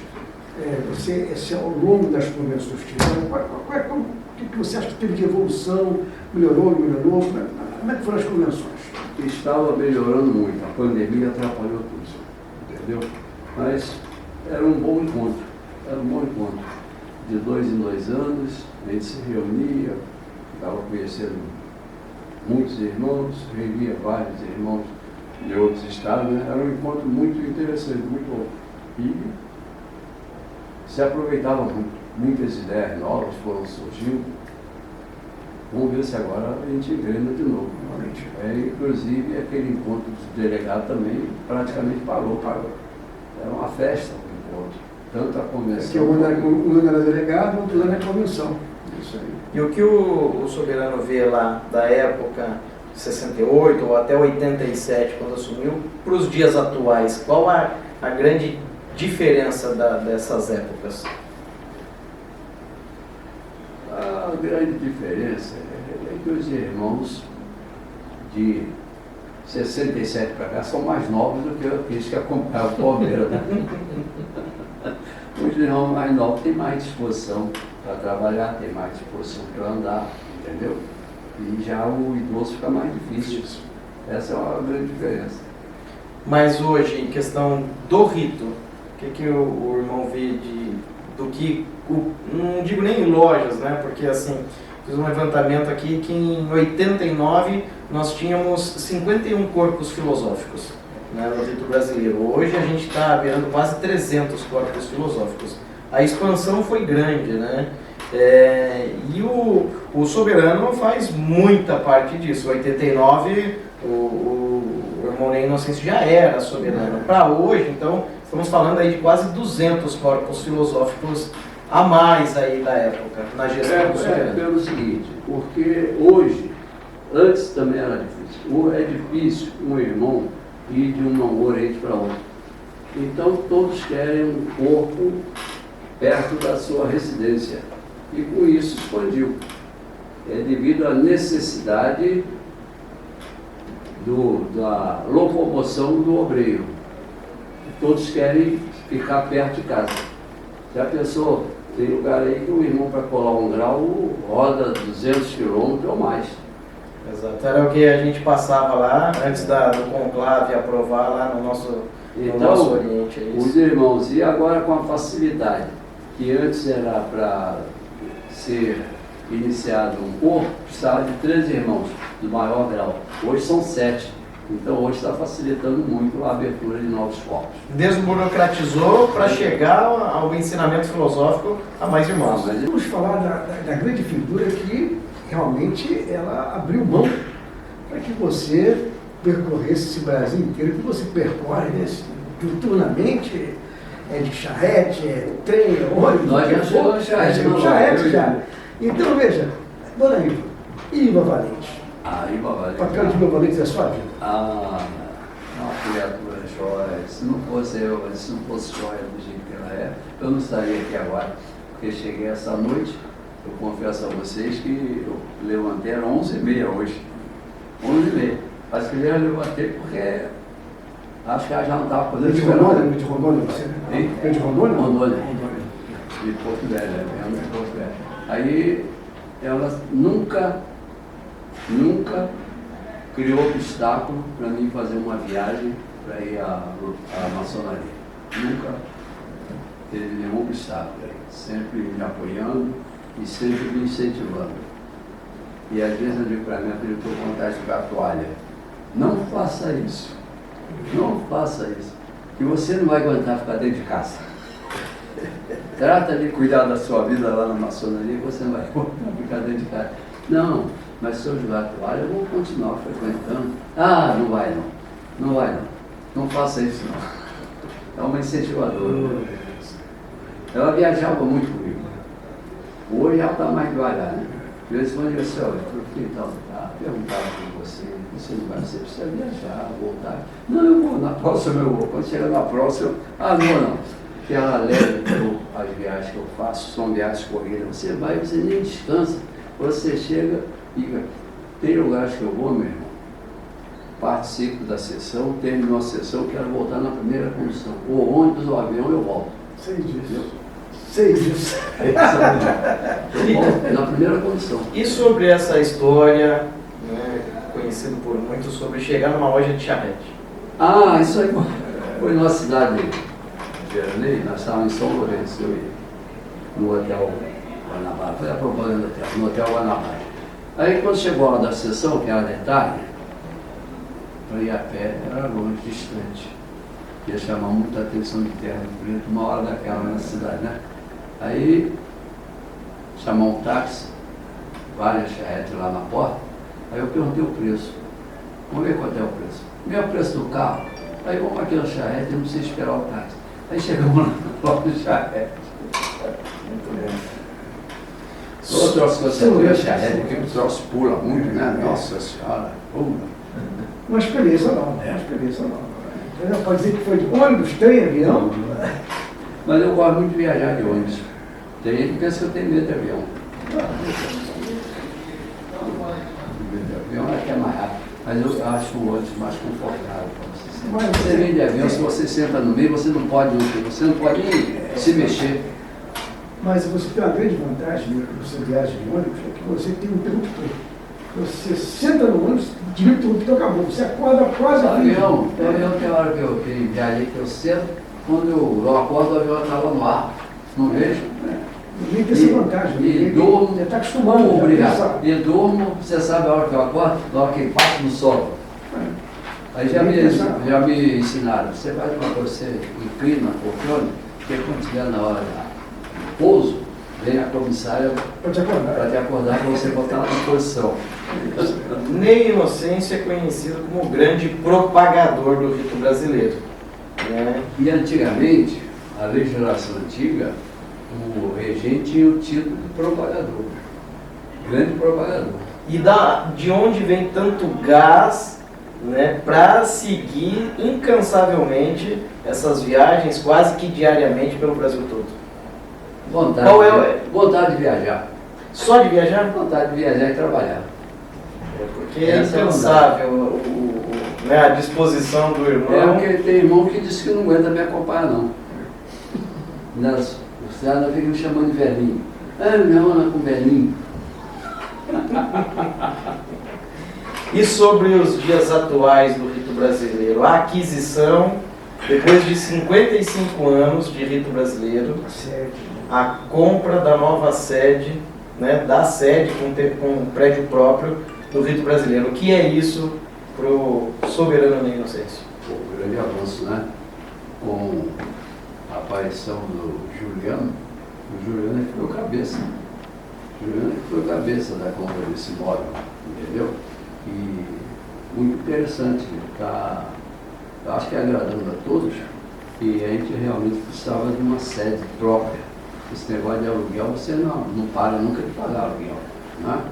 Você, ao longo das convenções que tiveram, o que você acha que teve de evolução? Melhorou, não melhorou? Como é que foram as convenções? Estava melhorando muito, a pandemia atrapalhou tudo, entendeu? Mas era um bom encontro, De 2 em 2 anos, a gente se reunia, estava conhecendo muitos irmãos, reunia vários irmãos de outros estados, né? Era um encontro muito interessante, muito bom. E se aproveitava muito. Muitas ideias novas foram surgindo. Vamos ver se agora a gente engrena de novo. Inclusive, aquele encontro do delegado também praticamente parou. Era uma festa o encontro. Tanto a convenção... Um ano era delegado, outro ano é convenção. Isso aí. E o que o Soberano vê lá da época 68 ou até 87, quando assumiu, para os dias atuais, qual a grande diferença dessas épocas? A grande diferença é que os irmãos de 67 para cá são mais novos do que aqueles que acompanhavam o Palmeiras. Né? Os irmãos mais novos têm mais disposição para trabalhar, têm mais disposição para andar, entendeu? E já o idoso fica mais difícil. Essa é uma grande diferença. Mas hoje, em questão do rito, o que o irmão vê do que, não digo nem em lojas, né? Porque assim, fiz um levantamento aqui que em 89 nós tínhamos 51 corpos filosóficos, né, no rito brasileiro. Hoje a gente está virando quase 300 corpos filosóficos. A expansão foi grande, né? E o Soberano faz muita parte disso. Em 89 o irmão Ney Inocêncio já era soberano. Para hoje, então, estamos falando aí de quase 200 corpos filosóficos a mais aí da época, na gestão do soberano. Pelo seguinte, porque hoje, antes também era difícil. É difícil um irmão ir de um oriente para outro. Então todos querem um corpo perto da sua residência. E com isso expandiu. Devido à necessidade da locomoção do obreiro. Todos querem ficar perto de casa. Já pensou? Tem lugar aí que o irmão para colar um grau roda 200 quilômetros ou mais. Exato. Era o que a gente passava lá antes do conclave aprovar lá no nosso Oriente. Os irmãos, e agora com a facilidade, que antes era para ser iniciado um corpo, precisava de 13 irmãos do maior grau. Hoje são 7. Então hoje está facilitando muito a abertura de novos corpos. Desburocratizou para chegar ao ensinamento filosófico a mais irmãos. Vamos falar da grande figura que realmente ela abriu mão para que você percorresse esse Brasil inteiro, que você percorre diuturnamente, de charrete, trem, ônibus. Nós já chegamos charrete já. Então veja, dona Iva, Iva Valente. Iva Valente. O papel de Iva Valente é a sua vida? Uma criatura jóia. Se não fosse jóia do jeito que ela é, eu não estaria aqui agora. Porque cheguei essa noite, eu confesso a vocês que eu levantei, era 11h30 hoje. 11h30. Mas que eu levantei porque acho que ela já não estava fazendo De Rondônia? De Rondônia, você? De Rondônia? Rondônia. De Porto Velho, de Porto Velho. Aí ela nunca criou obstáculo para mim fazer uma viagem para ir à maçonaria. Nunca teve nenhum obstáculo. Sempre me apoiando e sempre me incentivando. E às vezes eu digo para minha filha, estou com vontade de jogar toalha. Não faça isso. Não faça isso. Que você não vai aguentar ficar dentro de casa. Trata de cuidar da sua vida lá na maçonaria, você não vai aguentar ficar dentro de casa. Não, mas se eu jogar toalha, eu vou continuar frequentando. Não vai não. Não vai não. Não faça isso não. É uma incentivadora. Ela viajava muito comigo. Hoje ela está mais devagar, né? De vez em quando eu disse, olha, perguntava para você precisa viajar, voltar. Não, eu vou, na próxima eu vou. Quando chegar na próxima, não vou não. Que ela leva as viagens que eu faço, são viagens corridas. Você vai, você nem descansa. Você chega e tem lugares que eu vou, meu irmão. Participo da sessão, terminou a sessão, quero voltar na primeira condição. O ônibus ou o avião eu volto. Sei disso. Eu volto na primeira condição. E sobre essa história, né, conhecido por muitos, sobre chegar numa loja de charrete? Isso aí foi numa cidade de Veranei, nós estávamos em São Lourenço, no Hotel Guanabara. Foi a propaganda do hotel, no Hotel Guanabara. Aí quando chegou a hora da sessão, que era de tarde, para ir a pé, era longe, distante. Ia chamar muita atenção de terra de preto, uma hora daquela na cidade, né? Aí, chamou um táxi, várias charretes lá na porta, aí eu perguntei o preço. Vamos ver quanto é o preço. Meu preço do carro. Aí vamos aqui na charrete, não precisa esperar o táxi. Aí chegamos lá na loja de charrete. Muito bem. Outro troço que você tem a charrete, porque o troço pula muito, né? Nossa Senhora, pula. Uma experiência nova, uma experiência nova. Entendeu? Pode dizer que foi de ônibus, trem, avião. Mas eu gosto muito de viajar de ônibus. Tem gente que pensa que eu tenho medo de avião. Medo de avião é que é mais rápido. Mas eu acho o ônibus mais confortável para você. Você vem de avião, se você senta no meio, você não pode nem se mexer. Mas você tem uma grande vantagem quando você viaja de ônibus, é que você tem um interruptor. Você senta no ônibus, desliga o interruptor, acabou. Você acorda quase O avião tem hora que eu viajei, que eu sento, quando eu acordo, o avião estava no ar. Não vejo? Ninguém tem essa vantagem. E durmo. Você está acostumado. Obrigado. E durmo, você sabe a hora que eu acordo? Na hora que ele passa no solo. Aí já me ensinaram, você faz uma coisa, você inclina o poltrona, porque quando estiver na hora do pouso, vem a comissária para te acordar para você botar na posição. Ney Inocêncio é conhecido como o grande propagador do rito brasileiro. Né? E antigamente, a legislação antiga, o regente tinha o título de propagador, grande propagador. E de onde vem tanto gás, né, para seguir incansavelmente essas viagens quase que diariamente pelo Brasil todo? Vontade de viajar. Só de viajar? Vontade de viajar e trabalhar. Porque é incansável né, a disposição do irmão. Porque tem irmão que diz que não aguenta me acompanhar, não. Os caras ficam me chamando de velhinho. Ah, minha mão com velhinho. E sobre os dias atuais do rito brasileiro? A aquisição, depois de 55 anos de rito brasileiro, a compra da nova sede, né, da sede com um prédio próprio do rito brasileiro. O que é isso para o soberano Ney Inocêncio? Um grande avanço, né? Com a aparição do Juliano, o Juliano é que foi o cabeça. O Juliano é que foi o cabeça da compra desse imóvel, entendeu? E muito interessante, tá? Eu acho que é agradando a todos, e a gente realmente precisava de uma sede própria. Esse negócio de aluguel, você não para nunca de pagar aluguel, né?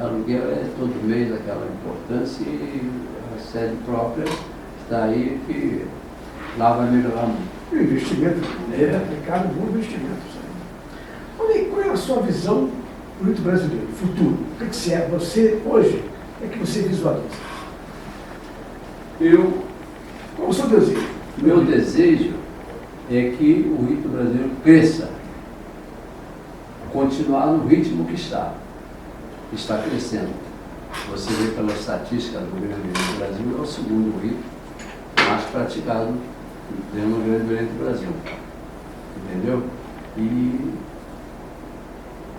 Aluguel é todo mês aquela importância, e a sede própria está aí que lá vai melhorar muito. O investimento é aplicado, um bom investimento. Olha aí, qual é a sua visão do rito brasileiro, futuro? O que você é? Você, hoje, o que você visualiza? Qual é o seu desejo? Meu desejo é que o rito brasileiro cresça, continuar no ritmo que está crescendo. Você vê pela estatística do Grande Oriente do Brasil, é o segundo rito mais praticado dentro do Grande Oriente do Brasil. Entendeu? E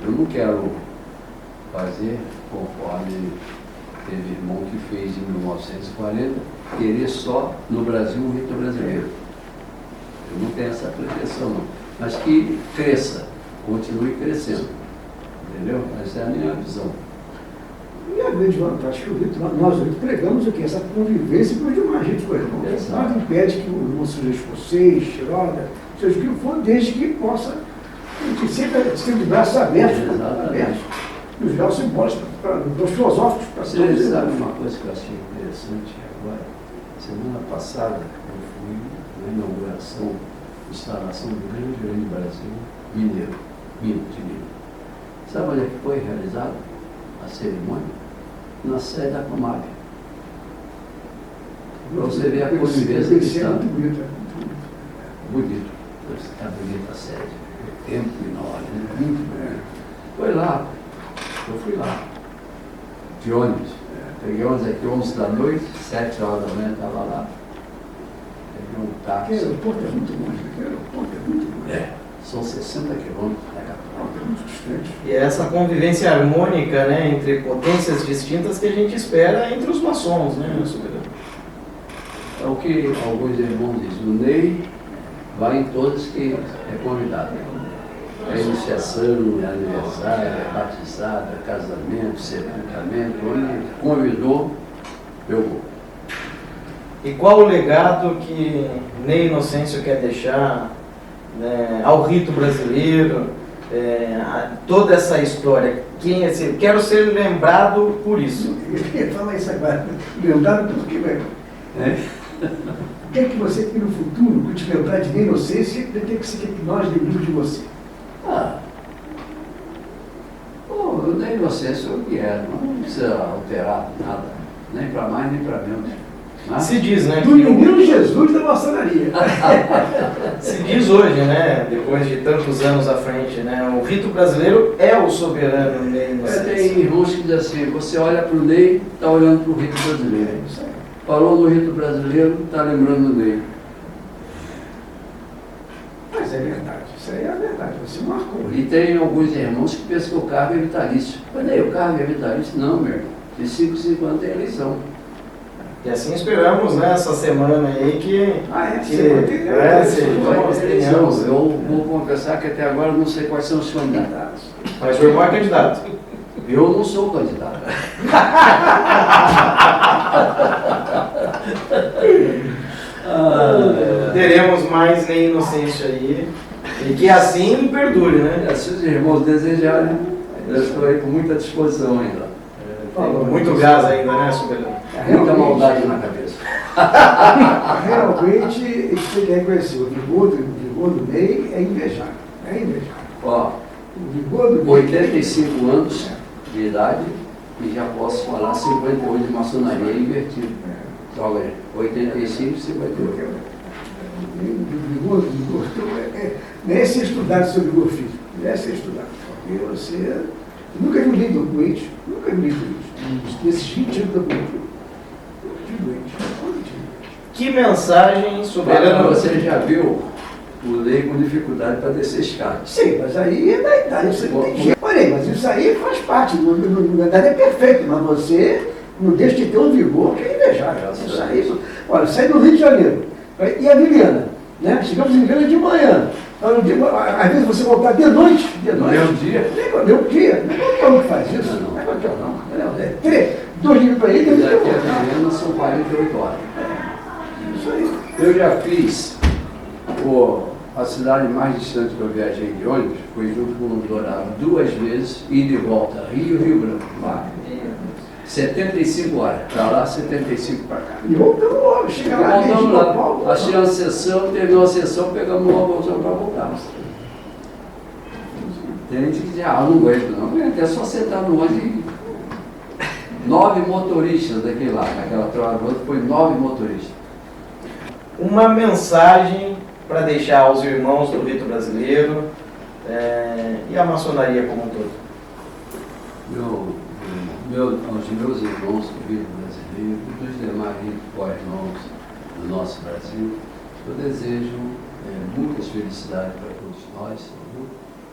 eu não quero fazer conforme teve irmão que fez em 1940, querer só no Brasil o rito brasileiro. Eu não tenho essa pretensão, não. Mas que cresça, continue crescendo. Entendeu? Essa é a minha visão. E a grande vantagem que o rito, nós pregamos o quê? Essa convivência com os demais ritos com o irmão. Nada impede que o irmão seja escocês, xiroda, seja o que for, desde que possa, a gente sempre de braços abertos, e os graus simbólicos, os filosóficos, para ser. Você sabe uma coisa que eu achei interessante agora? Semana passada eu fui na inauguração, instalação do Grande Brasil Mineiro, Minas de Minas. Sabe onde é que foi realizada a cerimônia? Na sede da Comab. Para você ver a convivência que está. Bonito. Está bonita a sede. O tempo enorme, muito grande. Foi lá. Eu fui lá. De ônibus. Peguei ônibus aqui 11 da noite, 7 horas da manhã estava lá. Peguei um táxi. O aeroporto é muito longe. São 60 quilômetros da capital. É muito distante. E é essa convivência harmônica, né, entre potências distintas que a gente espera entre os maçons, né, soberano? É o que alguns irmãos dizem. O Ney vai em todos que é convidado. É iniciação, é aniversário, é batizado, é casamento, sepultamento. Onde convidou, eu vou. E qual o legado que Ney Inocêncio quer deixar, né, ao rito brasileiro, a toda essa história? Quero ser lembrado por isso. Eu ia falar isso agora. Lembrado por quê, velho? O que é que você tem no futuro, que te lembrar de Ney Inocêncio, tem que ser que nós lembramos de você? O Ney Inocêncio é o que é, não precisa alterar nada, nem para mais nem para menos. Se diz, né? Do menino Jesus da maçonaria. Se diz hoje, né? Depois de tantos anos à frente, né? O rito brasileiro é o soberano Ney Inocêncio. Tem irmãos que dizem assim, você olha para o Ney, está olhando para o rito brasileiro. Falou do rito brasileiro, está lembrando do Ney. Mas é verdade, isso aí é a verdade, você marcou. E tem alguns irmãos que pensam que o cargo é vitalício. Mas nem o cargo é vitalício, não, meu irmão. De 5 em 5 anos tem eleição. E assim esperamos, né, essa semana aí que... tenhamos. Eu vou confessar que até agora eu não sei quais são os candidatos. Mas o irmão é candidato. Eu não sou candidato. Teremos mais Ney Inocêncio aí. E que assim perdure, né? Se os irmãos desejarem, eu estou aí com muita disposição ainda. Tem muito gás ainda, né, soberano? Muita maldade na cabeça. Realmente, a gente tem que reconhecer, o vigor do Ney é invejável. É invejável. Ó, O vigor do Ney 85 anos de idade e já posso falar 58 de maçonaria invertido. Joga aí, 85 e 58. O vigor merece ser estudado sobre o vigor físico. Merece ser estudado. Porque você nunca viu nem doente, nunca viu nem doente. Nesses 20 anos da cultura. Que mensagem, soberano? Você já viu o Ney com dificuldade para descer escada? Sim, mas aí é da idade, isso aí não tem jeito. Olha aí, mas isso aí faz parte, na verdade é perfeito, mas você não deixa de ter um vigor que é invejável. Isso aí, olha, sai do Rio de Janeiro, e a Viviana, né? Chegamos em Viviana de manhã. Às vezes você voltar de noite. Deu dia? Deu dia. Não é qualquer um que faz isso. Não é qualquer um, não. 2 dias para ele, Daqui a Viviana são 48 horas. Isso aí. Eu já fiz a cidade mais distante que eu viajei de ônibus, foi junto com o Dourado 2 vezes, ida e volta, Rio Branco, lá. 75 horas, para lá, 75 para cá. E voltamos logo, chega lá, Voltamos lá, achei a sessão, terminou a sessão, pegamos uma bolsa para voltar. Tem gente que diz, não aguento não, é só sentar no ônibus e 9 motoristas daquele lá, naquela troca do outro, foi 9 motoristas. Uma mensagem para deixar aos irmãos do rito brasileiro e a maçonaria como um todo. Aos meus irmãos do rito brasileiro e dos demais irmãos do nosso Brasil, eu desejo muitas felicidades para todos nós,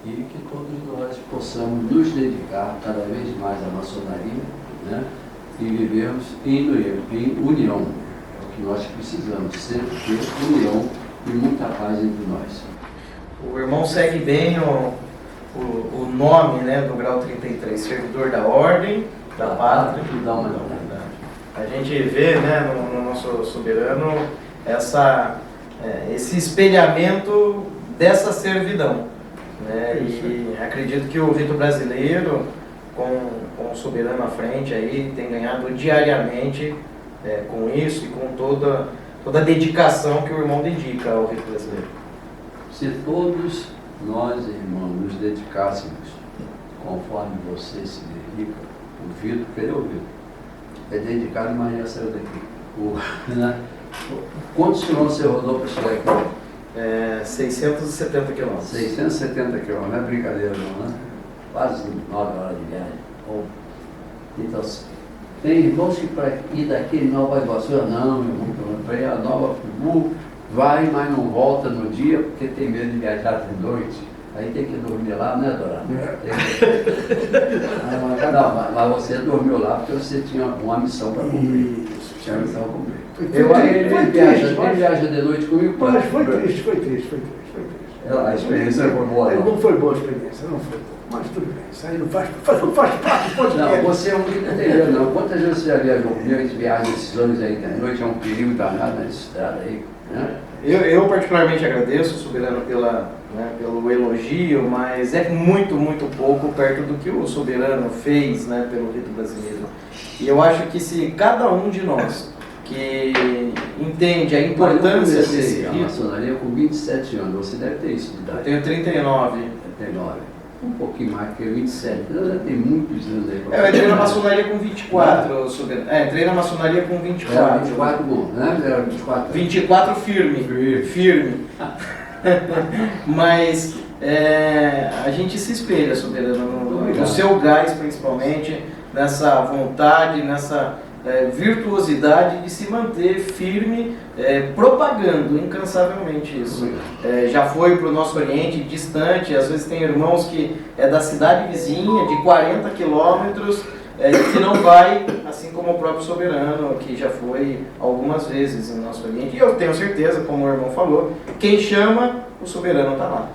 e que todos nós possamos nos dedicar cada vez mais à maçonaria, né? E vivermos em união. É o que nós precisamos, sempre ter união e muita paz entre nós. O irmão segue bem o nome, né, do grau 33, servidor da ordem, da pátria e da humanidade. A gente vê, né, no nosso soberano esse espelhamento dessa servidão, né? E acredito que o rito brasileiro, com o soberano à frente, aí, tem ganhado diariamente com isso e com toda a dedicação que o irmão dedica ao rito brasileiro. Se todos nós, irmãos, nos dedicássemos conforme você se dedica, o Vitor, cadê o Vitor? É dedicado, mas já saiu daqui. Quantos quilômetros você rodou para chegar aqui? 670 quilômetros. 670 quilômetros, não é brincadeira não, né? Quase 9 horas de viagem. Então, tem irmãos que para ir daqui em Nova Iguaçu, não, meu irmão, para ir a Nova Friburgo, vai, mas não volta no dia, porque tem medo de viajar de noite. Aí tem que dormir lá, né, Dourado? Mas você dormiu lá porque você tinha uma missão para cumprir. Tinha uma missão para cumprir. Ele viaja de noite comigo? Mas foi triste. A experiência foi boa, Não não. foi boa a experiência, não foi boa. Mas tudo bem, isso aí não faz parte do podcast. Não, você é um entendeu, não. Quantas vezes você já viajou comigo? A gente viaja esses anos aí, de noite é um perigo danado nessa estrada aí, né? Eu particularmente agradeço, Soberano, pelo elogio, mas é muito, muito pouco perto do que o Soberano fez, né, pelo rito brasileiro. E eu acho que se cada um de nós que entende a importância Eu desse comecei a rito... maçonaria com 27 anos, você deve ter isso de Eu idade. tenho 39. 39. Um pouquinho mais que eu, 27. Eu já tenho muitos anos aí. Eu entrei na maçonaria com 24, Soberano. Entrei na maçonaria com 24. Era 24 bom, né? Era 24. 24 firme. Mas a gente se espelha, Soberano, no seu gás principalmente, nessa vontade, nessa virtuosidade de se manter firme, propagando incansavelmente isso. Já foi para o nosso Oriente, distante, às vezes tem irmãos que é da cidade vizinha, de 40 quilômetros, que não vai, assim como o próprio Soberano, que já foi algumas vezes no nosso Oriente. E eu tenho certeza, como o irmão falou, quem chama, o Soberano está lá.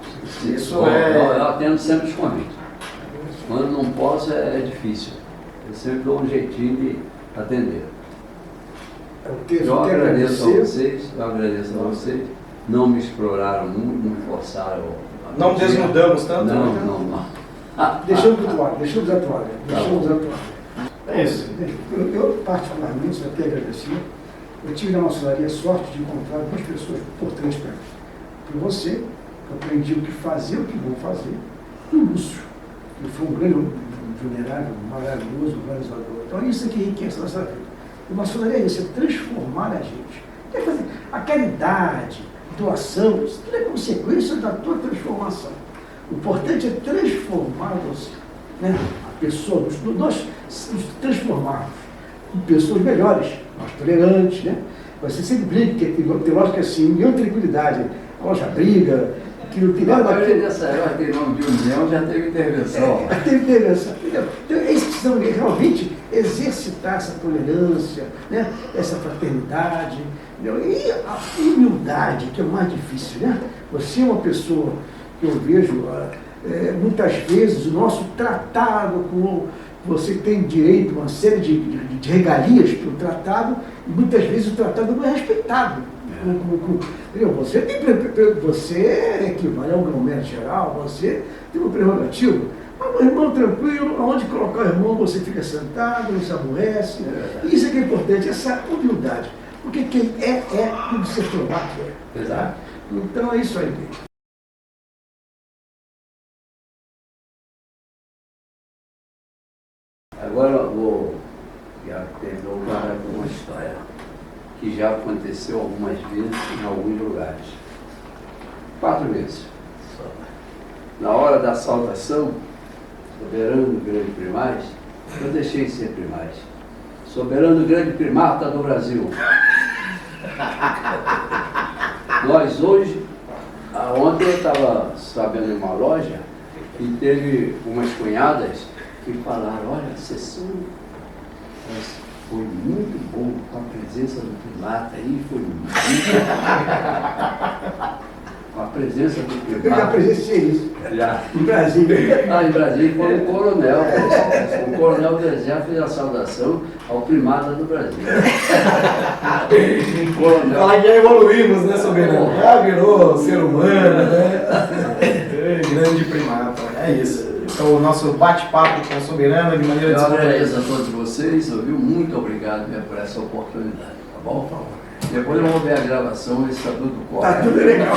Isso Bom, eu atendo sempre os convites. Quando não posso é difícil. Eu sempre dou um jeitinho de atender. Eu agradeço a vocês, não me exploraram muito, não forçaram. Não desnudamos tanto? Não. Deixamos atuar. É isso. Eu particularmente, só quero agradecer. Eu tive na maçonaria a sorte de encontrar duas pessoas importantes para mim. Para você, eu aprendi o que fazer, o que não fazer. E o Lúcio, que foi um grande venerável, maravilhoso, organizador. Então isso aqui enriquece a nossa vida. E a maçonaria é isso, é transformar a gente. É fazer a caridade, doação, isso tudo é consequência da tua transformação. O importante é transformar você, né? A pessoa, nós nos transformarmos em pessoas melhores, mais tolerantes, né? Você sempre briga, que tem lógica assim, união e tranquilidade, a loja briga, que não tem A nada maioria dessa época tem nome de união, já teve intervenção. Teve intervenção. Então, eles precisam realmente exercitar essa tolerância, né? Essa fraternidade, entendeu? E a humildade, que é o mais difícil, né? Você é uma pessoa que eu vejo, muitas vezes, o nosso tratado com... Você tem direito a uma série de regalias para o tratado, e muitas vezes o tratado não é respeitado. Você equivale ao grão-mestre geral, você tem uma prerrogativa. Mas o irmão tranquilo, aonde colocar o irmão, você fica sentado, não se aborrece. Isso é que é importante, essa humildade. Porque quem é tudo se provar que é. Exato. Então é isso aí. Agora eu vou terminar com uma história que já aconteceu algumas vezes em alguns lugares. 4 vezes. Na hora da saudação, Soberano Grande Primaz, eu deixei de ser primaz. Soberano Grande Primata do Brasil. Nós hoje, ontem eu estava sabendo em uma loja e teve umas cunhadas que falaram, olha, a sessão foi muito bom com a presença do primata aí, foi muito com a presença do primata. Eu já presenciei isso. Já. Em Brasília. Em Brasília foi o coronel. O coronel do exército fez a saudação ao primata do Brasil. Coronel. Falar que já evoluímos, né, Soberano? Já virou ser humano, né? Grande primata. É isso. Então, o nosso bate-papo com o Soberano de maneira Eu agradeço descontraída. a todos vocês, viu? Muito obrigado por essa oportunidade, tá bom? Depois eu vou ver a gravação e ver se está tudo correto. Tá tudo legal.